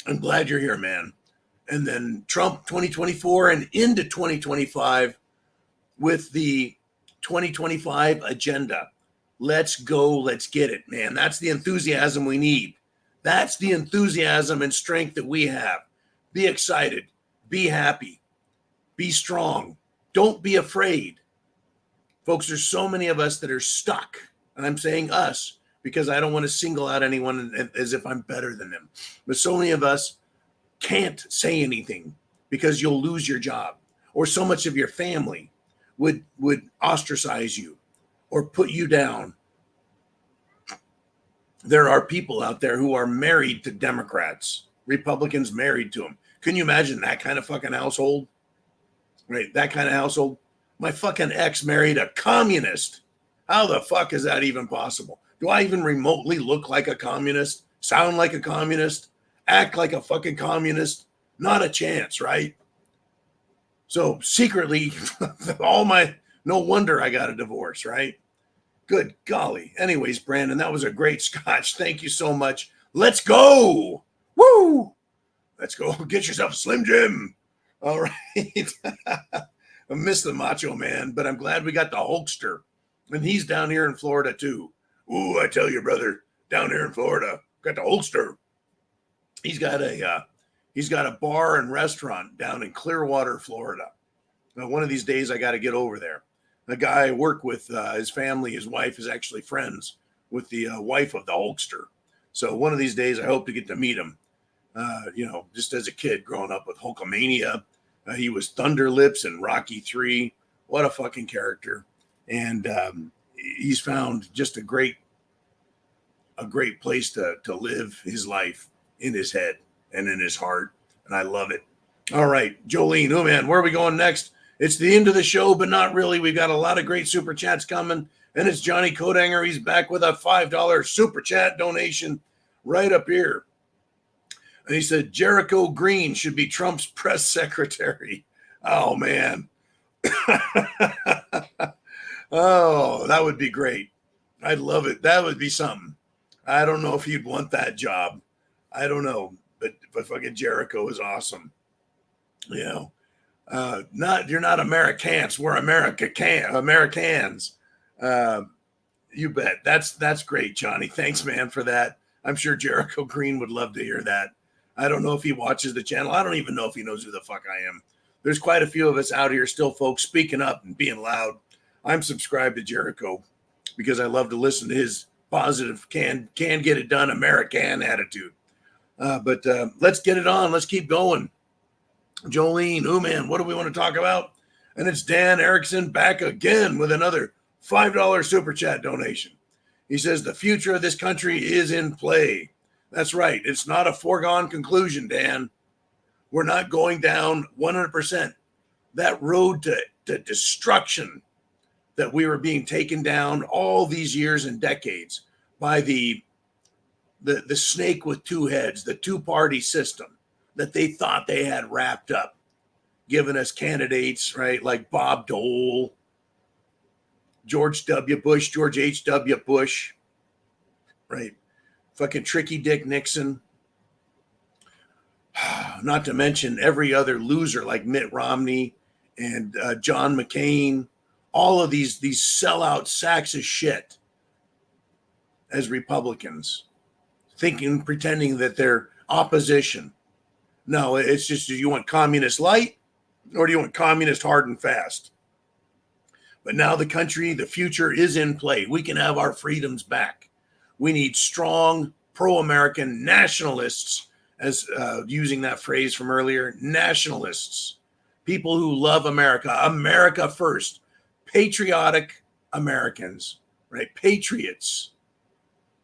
I'm glad you're here, man. And then Trump 2024 and into 2025 with the 2025 agenda. Let's go. Let's get it, man. That's the enthusiasm we need. That's the enthusiasm and strength that we have. Be excited. Be happy. Be strong. Don't be afraid. Folks, there's so many of us that are stuck. And I'm saying us because I don't want to single out anyone as if I'm better than them. But so many of us can't say anything because you'll lose your job, or so much of your family would ostracize you or put you down. There are people out there who are married to Democrats, Republicans married to them. Can you imagine that kind of fucking household? Right, that kind of household. My fucking ex married a communist. How the fuck is that even possible? Do I even remotely look like a communist? Sound like a communist? Act like a fucking communist? Not a chance, right? So secretly, no wonder I got a divorce, right? Good golly. Anyways, Brandon, that was a great scotch. Thank you so much. Let's go. Woo! Let's go. Get yourself a Slim Jim. All right. I miss the Macho Man, but I'm glad we got the Hulkster. And he's down here in Florida, too. Ooh, I tell you, brother, down here in Florida, got the Hulkster. He's got a bar and restaurant down in Clearwater, Florida. Now, one of these days, I got to get over there. The guy I work with, his family, his wife is actually friends with the wife of the Hulkster. So one of these days, I hope to get to meet him. Just as a kid growing up with Hulkamania, he was Thunder Lips in Rocky 3. What a fucking character. And he's found just a great place to live his life in his head and in his heart. And I love it. All right, Jolene, oh man, where are we going next? It's the end of the show, but not really. We've got a lot of great super chats coming. And it's Johnny Kodanger. He's back with a $5 super chat donation right up here. And he said, Jericho Green should be Trump's press secretary. Oh, man. Oh, that would be great. I'd love it. That would be something. I don't know if you'd want that job. I don't know. But fucking Jericho is awesome. You know. You're not Americans. We're Americans. You bet. That's great, Johnny. Thanks, man, for that. I'm sure Jericho Green would love to hear that. I don't know if he watches the channel. I don't even know if he knows who the fuck I am. There's quite a few of us out here still, folks, speaking up and being loud. I'm subscribed to Jericho because I love to listen to his positive, can get it done, American attitude. But let's get it on. Let's keep going. Jolene, oh man, what do we want to talk about? And it's Dan Erickson back again with another $5 super chat donation. He says the future of this country is in play. That's right. It's not a foregone conclusion, Dan. We're not going down 100%. That road to destruction that we were being taken down all these years and decades by the snake with two heads, the two-party system that they thought they had wrapped up, giving us candidates, right, like Bob Dole, George W. Bush, George H.W. Bush, right, fucking Tricky Dick Nixon, not to mention every other loser like Mitt Romney and John McCain, all of these sellout sacks of shit as Republicans, pretending that they're opposition. No, it's just, do you want communist light or do you want communist hard and fast? But now the country, the future is in play. We can have our freedoms back. We need strong pro-American nationalists, as using that phrase from earlier, nationalists, people who love America, America first, patriotic Americans, right? Patriots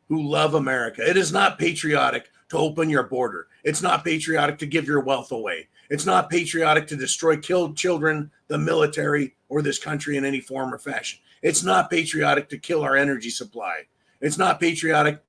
who love America. It is not patriotic to open your border. It's not patriotic to give your wealth away. It's not patriotic to destroy children, the military, or this country in any form or fashion. It's not patriotic to kill our energy supply. It's not patriotic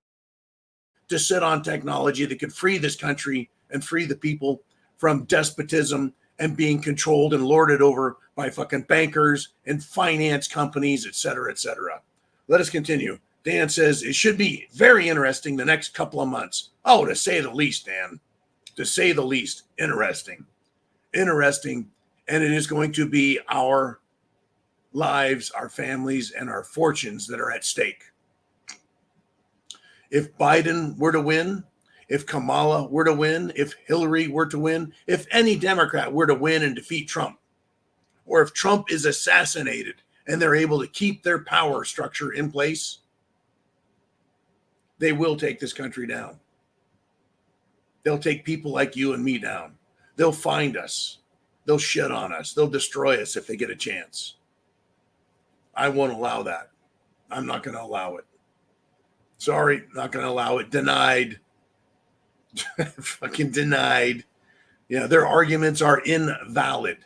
to sit on technology that could free this country and free the people from despotism and being controlled and lorded over by fucking bankers and finance companies, et cetera, et cetera. Let us continue. Dan says, it should be very interesting the next couple of months. Oh, to say the least, Dan. To say the least. Interesting. Interesting. And it is going to be our lives, our families, and our fortunes that are at stake. If Biden were to win, if Kamala were to win, if Hillary were to win, if any Democrat were to win and defeat Trump, or if Trump is assassinated and they're able to keep their power structure in place, they will take this country down. They'll take people like you and me down. They'll find us. They'll shit on us. They'll destroy us if they get a chance. I won't allow that. I'm not going to allow it. Sorry, not going to allow it. Denied. Fucking denied. Yeah, their arguments are invalid.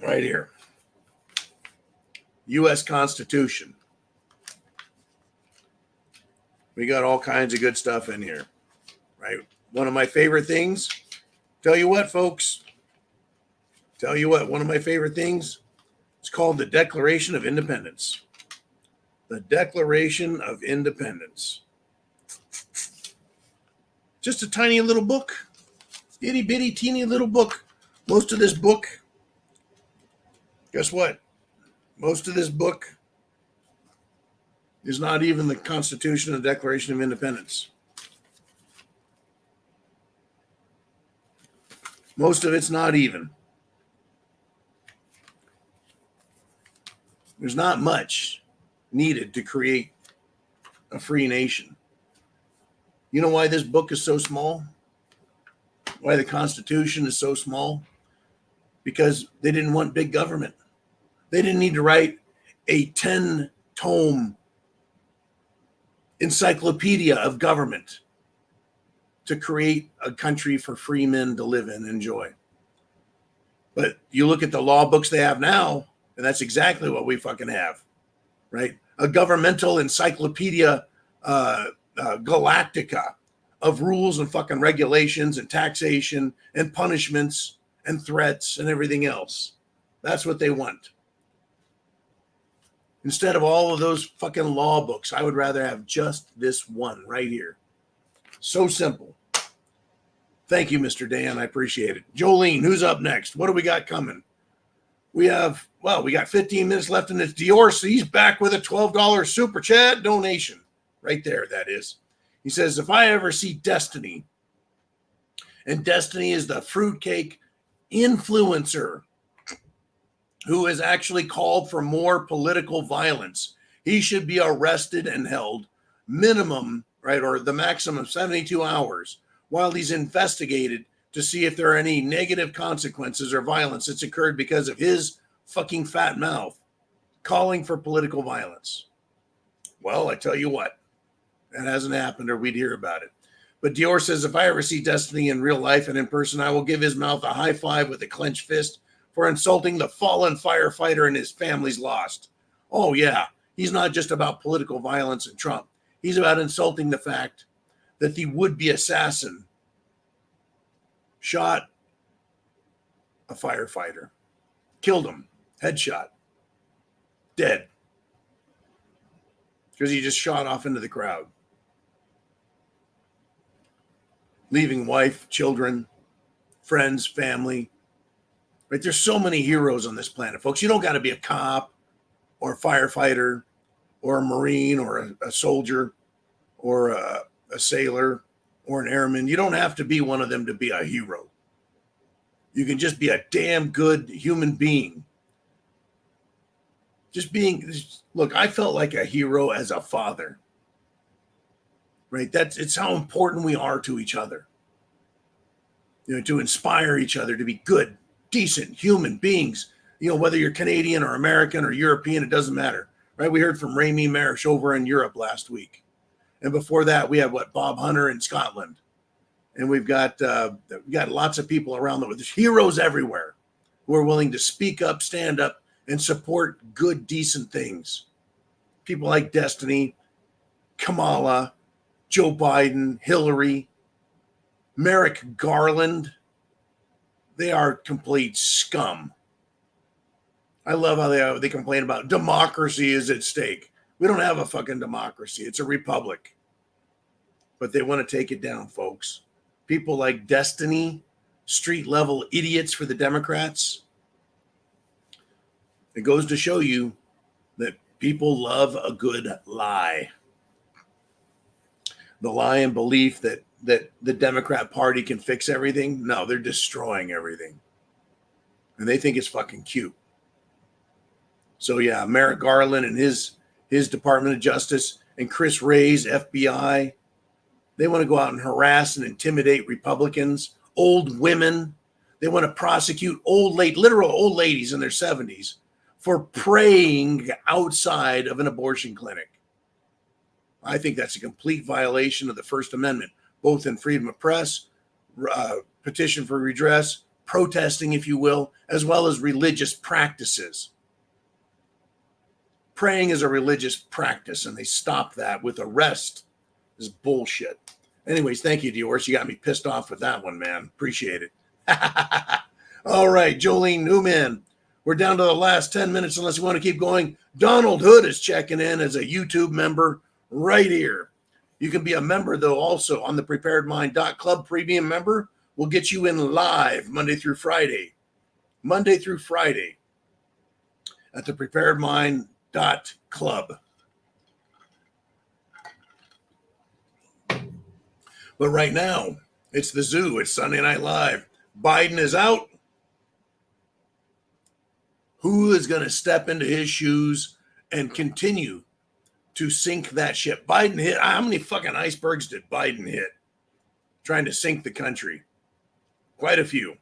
Right here. U.S. Constitution. We got all kinds of good stuff in here, right? One of my favorite things, tell you what, folks, one of my favorite things, It's called the Declaration of Independence. The Declaration of Independence. Just a tiny little book. Itty bitty teeny little book. Most of this book, guess what? Most of this book is not even the Constitution and the Declaration of Independence. Most of it's not even. There's not much needed to create a free nation. You know why this book is so small? Why the Constitution is so small? Because they didn't want big government. They didn't need to write a 10-tome encyclopedia of government to create a country for free men to live in and enjoy. But you look at the law books they have now, and that's exactly what we fucking have, right? A governmental encyclopedia galactica of rules and fucking regulations and taxation and punishments and threats and everything else. That's what they want. Instead of all of those fucking law books, I would rather have just this one right here. So simple. Thank you, Mr. Dan. I appreciate it. Jolene, who's up next? What do we got coming? We got 15 minutes left, and it's Dior. So he's back with a $12 super chat donation. Right there, that is. He says, if I ever see Destiny, and Destiny is the fruitcake influencer who has actually called for more political violence, he should be arrested and held minimum, right, or the maximum 72 hours while he's investigated to see if there are any negative consequences or violence that's occurred because of his fucking fat mouth calling for political violence. Well, I tell you what, that hasn't happened, or we'd hear about it. But Dior says, if I ever see Destiny in real life and in person, I will give his mouth a high five with a clenched fist for insulting the fallen firefighter and his family's lost. Oh, yeah. He's not just about political violence and Trump. He's about insulting the fact that the would-be assassin shot a firefighter, killed him, headshot, dead, because he just shot off into the crowd, leaving wife, children, friends, family. Right? There's so many heroes on this planet, folks. You don't got to be a cop or a firefighter or a Marine or a soldier or a sailor or an airman. You don't have to be one of them to be a hero. You can just be a damn good human being. Look, I felt like a hero as a father. Right? It's how important we are to each other. You know, to inspire each other to be good, decent human beings. You know, whether you're Canadian or American or European, it doesn't matter. Right? We heard from Rami Marish over in Europe last week. And before that, we had Bob Hunter in Scotland. And we've got lots of people around the world. There's heroes everywhere who are willing to speak up, stand up, and support good, decent things. People like Destiny, Kamala, Joe Biden, Hillary, Merrick Garland. They are complete scum. I love how they complain about democracy is at stake. We don't have a fucking democracy. It's a republic. But they want to take it down, folks. People like Destiny, street-level idiots for the Democrats. It goes to show you that people love a good lie. The lie and belief that the Democrat Party can fix everything. No, they're destroying everything. And they think it's fucking cute. So yeah, Merrick Garland and his Department of Justice and Chris Wray's FBI, they want to go out and harass and intimidate Republicans, old women. They want to prosecute literal old ladies in their 70s for praying outside of an abortion clinic. I think that's a complete violation of the First Amendment, both in freedom of press, petition for redress, protesting, if you will, as well as religious practices. Praying is a religious practice, and they stop that with arrest. This is bullshit. Anyways, thank you, Dior. You got me pissed off with that one, man. Appreciate it. All right, Jolene Newman. We're down to the last 10 minutes unless you want to keep going. Donald Hood is checking in as a YouTube member right here. You can be a member, though, also on the preparedmind.club. Premium member will get you in live Monday through Friday. Monday through Friday at the preparedmind.club. But right now, it's the zoo. It's Sunday Night Live. Biden is out. Who is going to step into his shoes and continue to sink that ship? Biden hit. How many fucking icebergs did Biden hit trying to sink the country? Quite a few.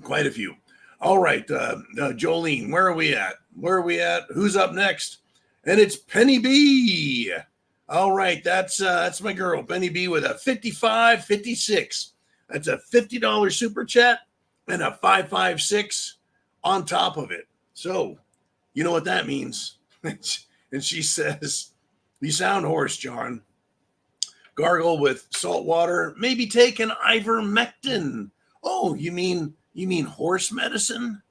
Quite a few. All right, Jolene, where are we at? Where are we at? Who's up next? And it's Penny B. All right, that's my girl, Penny B, with a 55.56. That's a $50 super chat and a 556 on top of it. So, you know what that means. And she says, "You sound hoarse, John. Gargle with salt water. Maybe take an ivermectin." Oh, you mean horse medicine?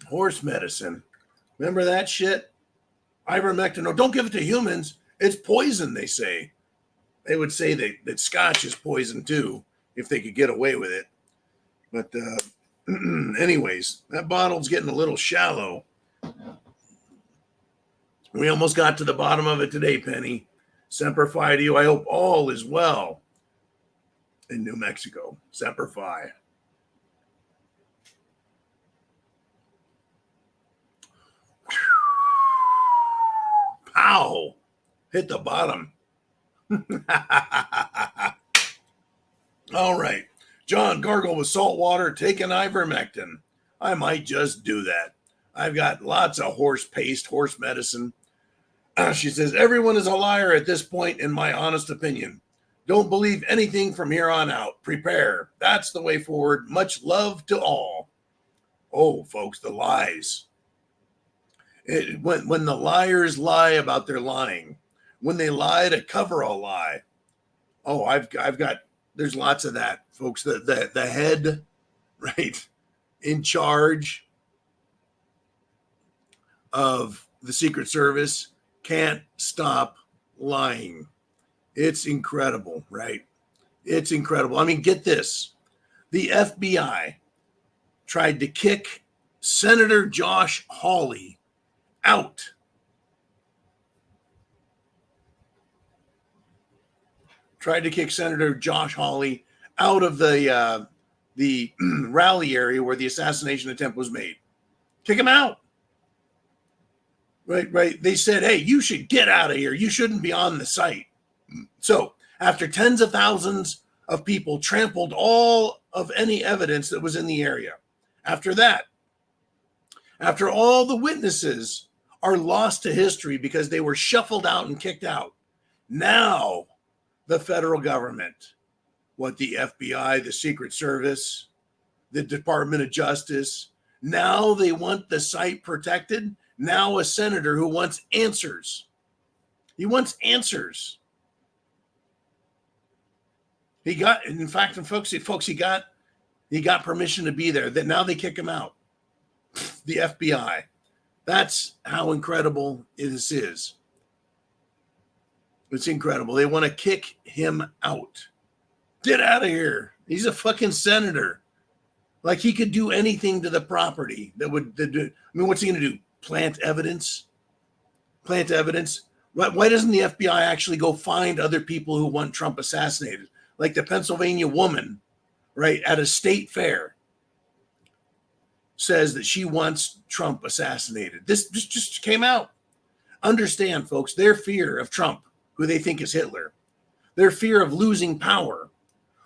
Horse medicine. Remember that shit? Ivermectin. No, don't give it to humans. It's poison, they say. They would say that scotch is poison too, if they could get away with it. But anyways, that bottle's getting a little shallow. We almost got to the bottom of it today, Penny. Semper Fi to you. I hope all is well in New Mexico. Semper Fi. Pow! Hit the bottom. All right. John, gargle with salt water. Take an ivermectin. I might just do that. I've got lots of horse paste, horse medicine. She says, everyone is a liar at this point, in my honest opinion. Don't believe anything from here on out. Prepare. That's the way forward. Much love to all. Oh, folks, the lies. When the liars lie about their lying, when they lie to cover a lie. Oh, I've got, there's lots of that, folks. The head, right, in charge of the Secret Service can't stop lying. It's incredible, right? It's incredible. I mean, get this. The FBI tried to kick Senator Josh Hawley out. Tried to kick Senator Josh Hawley out of the rally area where the assassination attempt was made. Kick him out. Right. They said, hey, you should get out of here. You shouldn't be on the site. So after tens of thousands of people trampled all of any evidence that was in the area, after that, after all the witnesses are lost to history because they were shuffled out and kicked out, now the federal government, what the FBI, the Secret Service, the Department of Justice, now they want the site protected. Now a senator who wants answers. He wants answers. He got, in fact, and folks, he got permission to be there. That now they kick him out. The FBI. That's how incredible this is. It's incredible. They want to kick him out. Get out of here. He's a fucking senator. Like he could do anything to the property that would do. I mean, what's he going to do? Plant evidence? Plant evidence? Why doesn't the FBI actually go find other people who want Trump assassinated? Like the Pennsylvania woman, right, at a state fair says that she wants Trump assassinated. This just came out. Understand, folks, their fear of Trump, who they think is Hitler, their fear of losing power,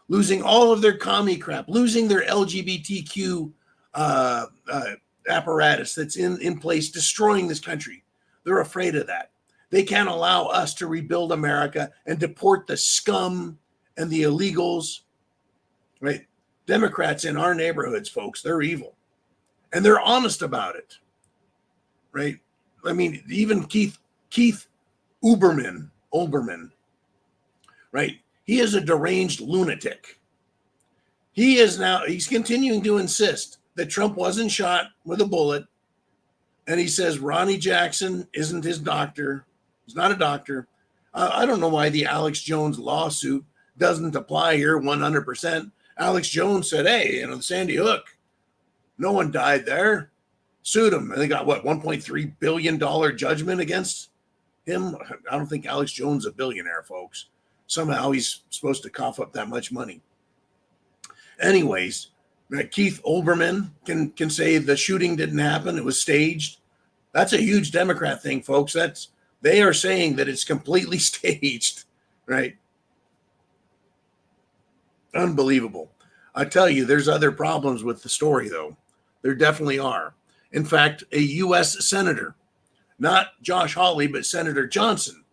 losing all of their commie crap, losing their LGBTQ apparatus that's in place, destroying this country. They're afraid of that. They can't allow us to rebuild America and deport the scum and the illegals, right? Democrats in our neighborhoods, folks, they're evil. And they're honest about it, right? I mean, even Keith Olbermann, right? He is a deranged lunatic. He's continuing to insist that Trump wasn't shot with a bullet. And he says Ronnie Jackson isn't his doctor. He's not a doctor. I don't know why the Alex Jones lawsuit doesn't apply here 100%. Alex Jones said, hey, the Sandy Hook, no one died there. Sued him. And they got, what, $1.3 billion judgment against him? I don't think Alex Jones is a billionaire, folks. Somehow he's supposed to cough up that much money. Anyways, Keith Olbermann can say the shooting didn't happen. It was staged. That's a huge Democrat thing, folks. They are saying that it's completely staged, right? Unbelievable. I tell you, there's other problems with the story, though. There definitely are. In fact, a U.S. senator, not Josh Hawley, but Senator Johnson,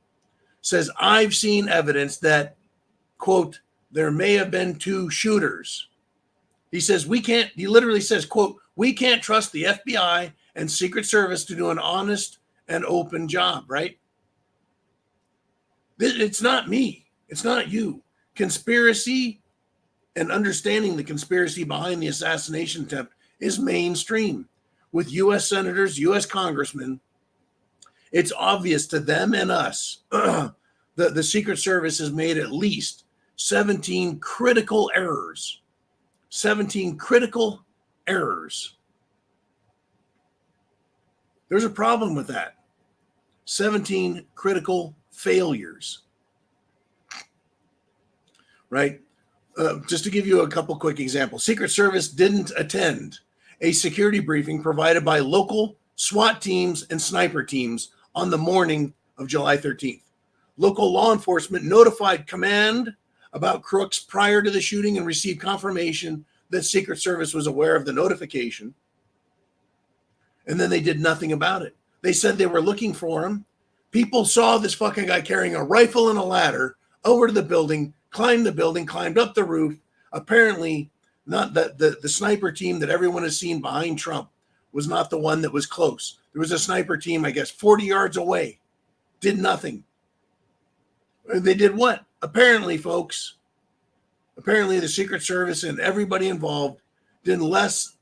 says, I've seen evidence that, quote, there may have been two shooters. He says, he literally says, quote, we can't trust the FBI and Secret Service to do an honest and open job, right? It's not me. It's not you. Conspiracy and understanding the conspiracy behind the assassination attempt is mainstream. With U.S. senators, U.S. congressmen, it's obvious to them and us that the Secret Service has made at least 17 critical errors. 17 critical errors. There's a problem with that. 17 critical failures. Right? Just to give you a couple quick examples. Secret Service didn't attend a security briefing provided by local SWAT teams and sniper teams on the morning of July 13th. Local law enforcement notified command about crooks prior to the shooting and received confirmation that Secret Service was aware of the notification. And then they did nothing about it. They said they were looking for him. People saw this fucking guy carrying a rifle and a ladder over to the building, climbed up the roof. Apparently, not the sniper team that everyone has seen behind Trump was not the one that was close. There was a sniper team, I guess, 40 yards away. Did nothing. They did what? Apparently, folks, the Secret Service and everybody involved did less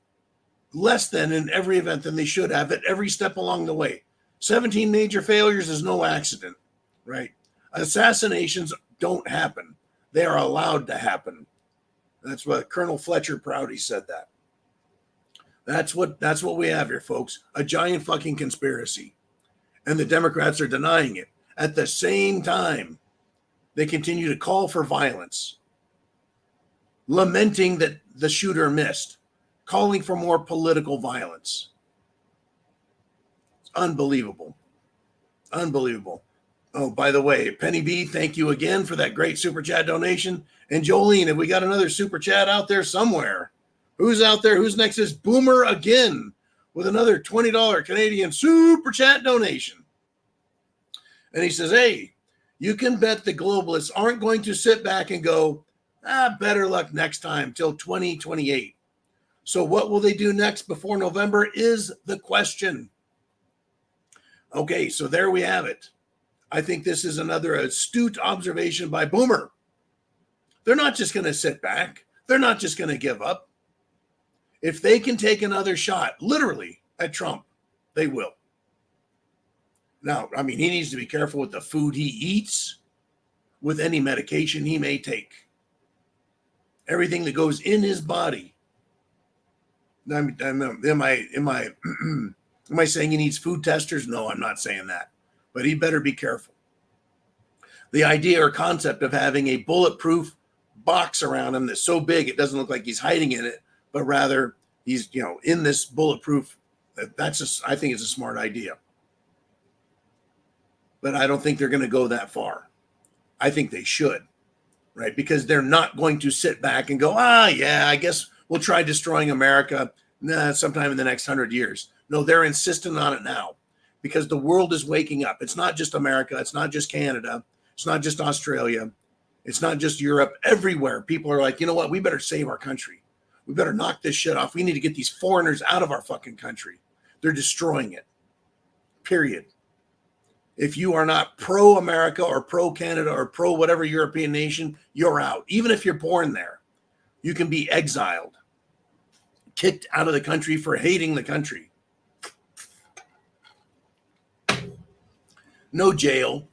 than in every event than they should have at every step along the way. 17 major failures is no accident, right? Assassinations don't happen. They are allowed to happen. That's what Colonel Fletcher Prouty said that. That's what we have here, folks. A giant fucking conspiracy. And the Democrats are denying it. At the same time, they continue to call for violence, lamenting that the shooter missed, calling for more political violence. It's unbelievable. Unbelievable. Oh, by the way, Penny B, thank you again for that great super chat donation. And Jolene, have we got another super chat out there somewhere? Who's out there? Who's next is Boomer again with another $20 Canadian super chat donation. And he says, hey, you can bet the globalists aren't going to sit back and go, better luck next time till 2028. So what will they do next before November is the question. Okay, so there we have it. I think this is another astute observation by Boomer. They're not just going to sit back. They're not just going to give up. If they can take another shot, literally, at Trump, they will. Now, I mean, he needs to be careful with the food he eats, with any medication he may take. Everything that goes in his body. Am I saying he needs food testers? No, I'm not saying that. But he better be careful. The idea or concept of having a bulletproof box around him that's so big it doesn't look like he's hiding in it, but rather he's, in this bulletproof, I think it's a smart idea. But I don't think they're going to go that far. I think they should, right? Because they're not going to sit back and go, yeah, I guess we'll try destroying America sometime in the next 100 years. No, they're insistent on it now because the world is waking up. It's not just America. It's not just Canada. It's not just Australia. It's not just Europe. Everywhere, people are like, you know what? We better save our country. We better knock this shit off. We need to get these foreigners out of our fucking country. They're destroying it. Period. If you are not pro-America or pro-Canada or pro-whatever European nation, you're out. Even if you're born there, you can be exiled kicked out of the country for hating the country. No jail,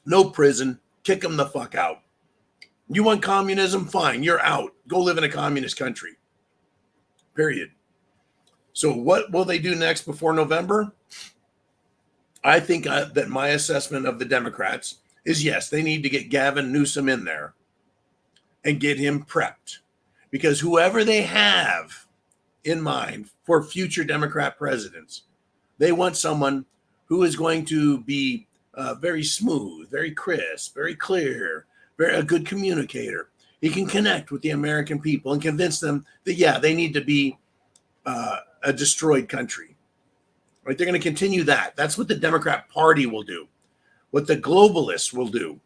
no prison, kick them the fuck out. You want communism? Fine, you're out. Go live in a communist country. Period. So what will they do next before November? I think that my assessment of the Democrats is yes, they need to get Gavin Newsom in there and get him prepped. Because whoever they have in mind for future Democrat presidents, they want someone who is going to be very smooth, very crisp, very clear, a good communicator. He can connect with the American people and convince them that, yeah, they need to be a destroyed country. Right? They're going to continue that. That's what the Democrat Party will do. What the globalists will do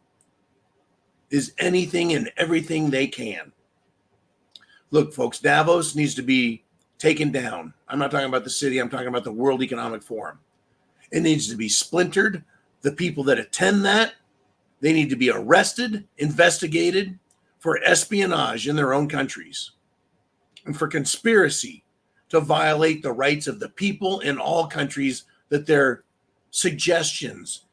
is anything and everything they can. Look, folks, Davos needs to be taken down. I'm not talking about the city. I'm talking about the World Economic Forum. It needs to be splintered. The people that attend that, they need to be arrested, investigated for espionage in their own countries and for conspiracy to violate the rights of the people in all countries, that their suggestions,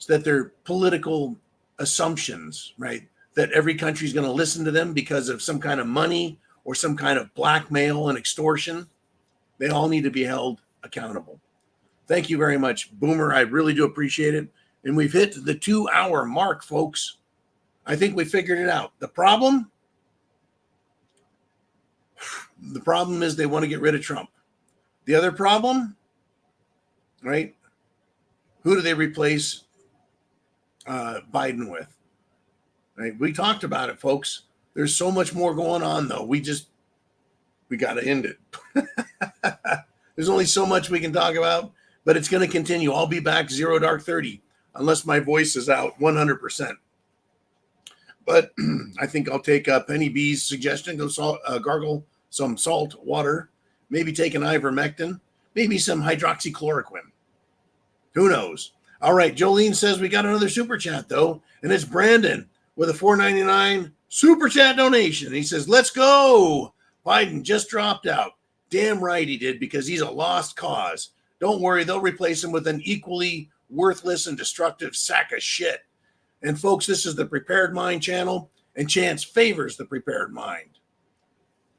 that their political assumptions, right, that every country is going to listen to them because of some kind of money or some kind of blackmail and extortion. They all need to be held accountable. Thank you very much, Boomer. I really do appreciate it. And we've hit the 2-hour mark, folks. I think we figured it out. The problem is they want to get rid of Trump. The other problem, right? Who do they replace Biden with? Right? We talked about it, folks. There's so much more going on, though. We got to end it. There's only so much we can talk about, but it's going to continue. I'll be back 0 dark 30 unless my voice is out 100%. But I think I'll take Penny B's suggestion. Go gargle some salt water, maybe take an ivermectin, maybe some hydroxychloroquine. Who knows? All right, Jolene says we got another super chat, though, and it's Brandon with a $4.99 super chat donation. He says, let's go. Biden just dropped out. Damn right he did, because he's a lost cause. Don't worry, they'll replace him with an equally worthless and destructive sack of shit. And folks, this is the Prepared Mind channel, and chance favors the Prepared Mind.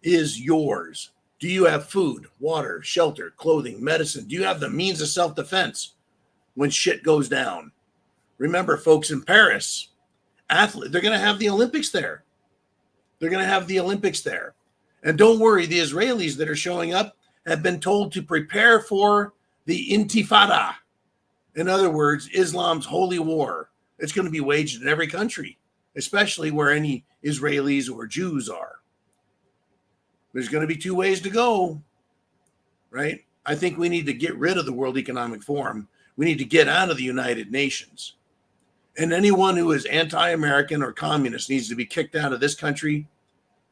Is yours. Do you have food, water, shelter, clothing, medicine? Do you have the means of self-defense when shit goes down? Remember, folks, in Paris, they're going to have the Olympics there. They're going to have the Olympics there. And don't worry, the Israelis that are showing up have been told to prepare for the Intifada. In other words, Islam's holy war. It's going to be waged in every country, especially where any Israelis or Jews are. There's going to be 2 ways to go, right? I think we need to get rid of the World Economic Forum. We need to get out of the United Nations. And anyone who is anti-American or communist needs to be kicked out of this country.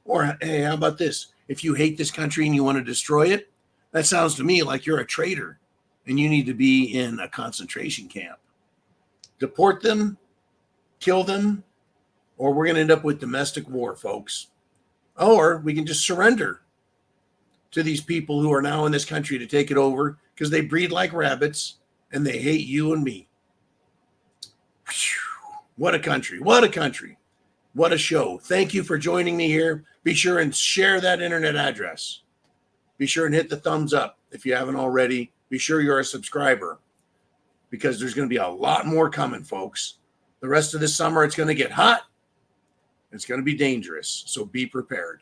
Or, hey, how about this? If you hate this country and you want to destroy it, that sounds to me like you're a traitor and you need to be in a concentration camp. Deport them, kill them, or we're going to end up with domestic war, folks. Or we can just surrender to these people who are now in this country to take it over because they breed like rabbits and they hate you and me. Whew. What a country. What a country. What a show. Thank you for joining me here. Be sure and share that internet address. Be sure and hit the thumbs up if you haven't already. Be sure you're a subscriber because there's going to be a lot more coming, folks. The rest of this summer, it's going to get hot. It's going to be dangerous, so be prepared.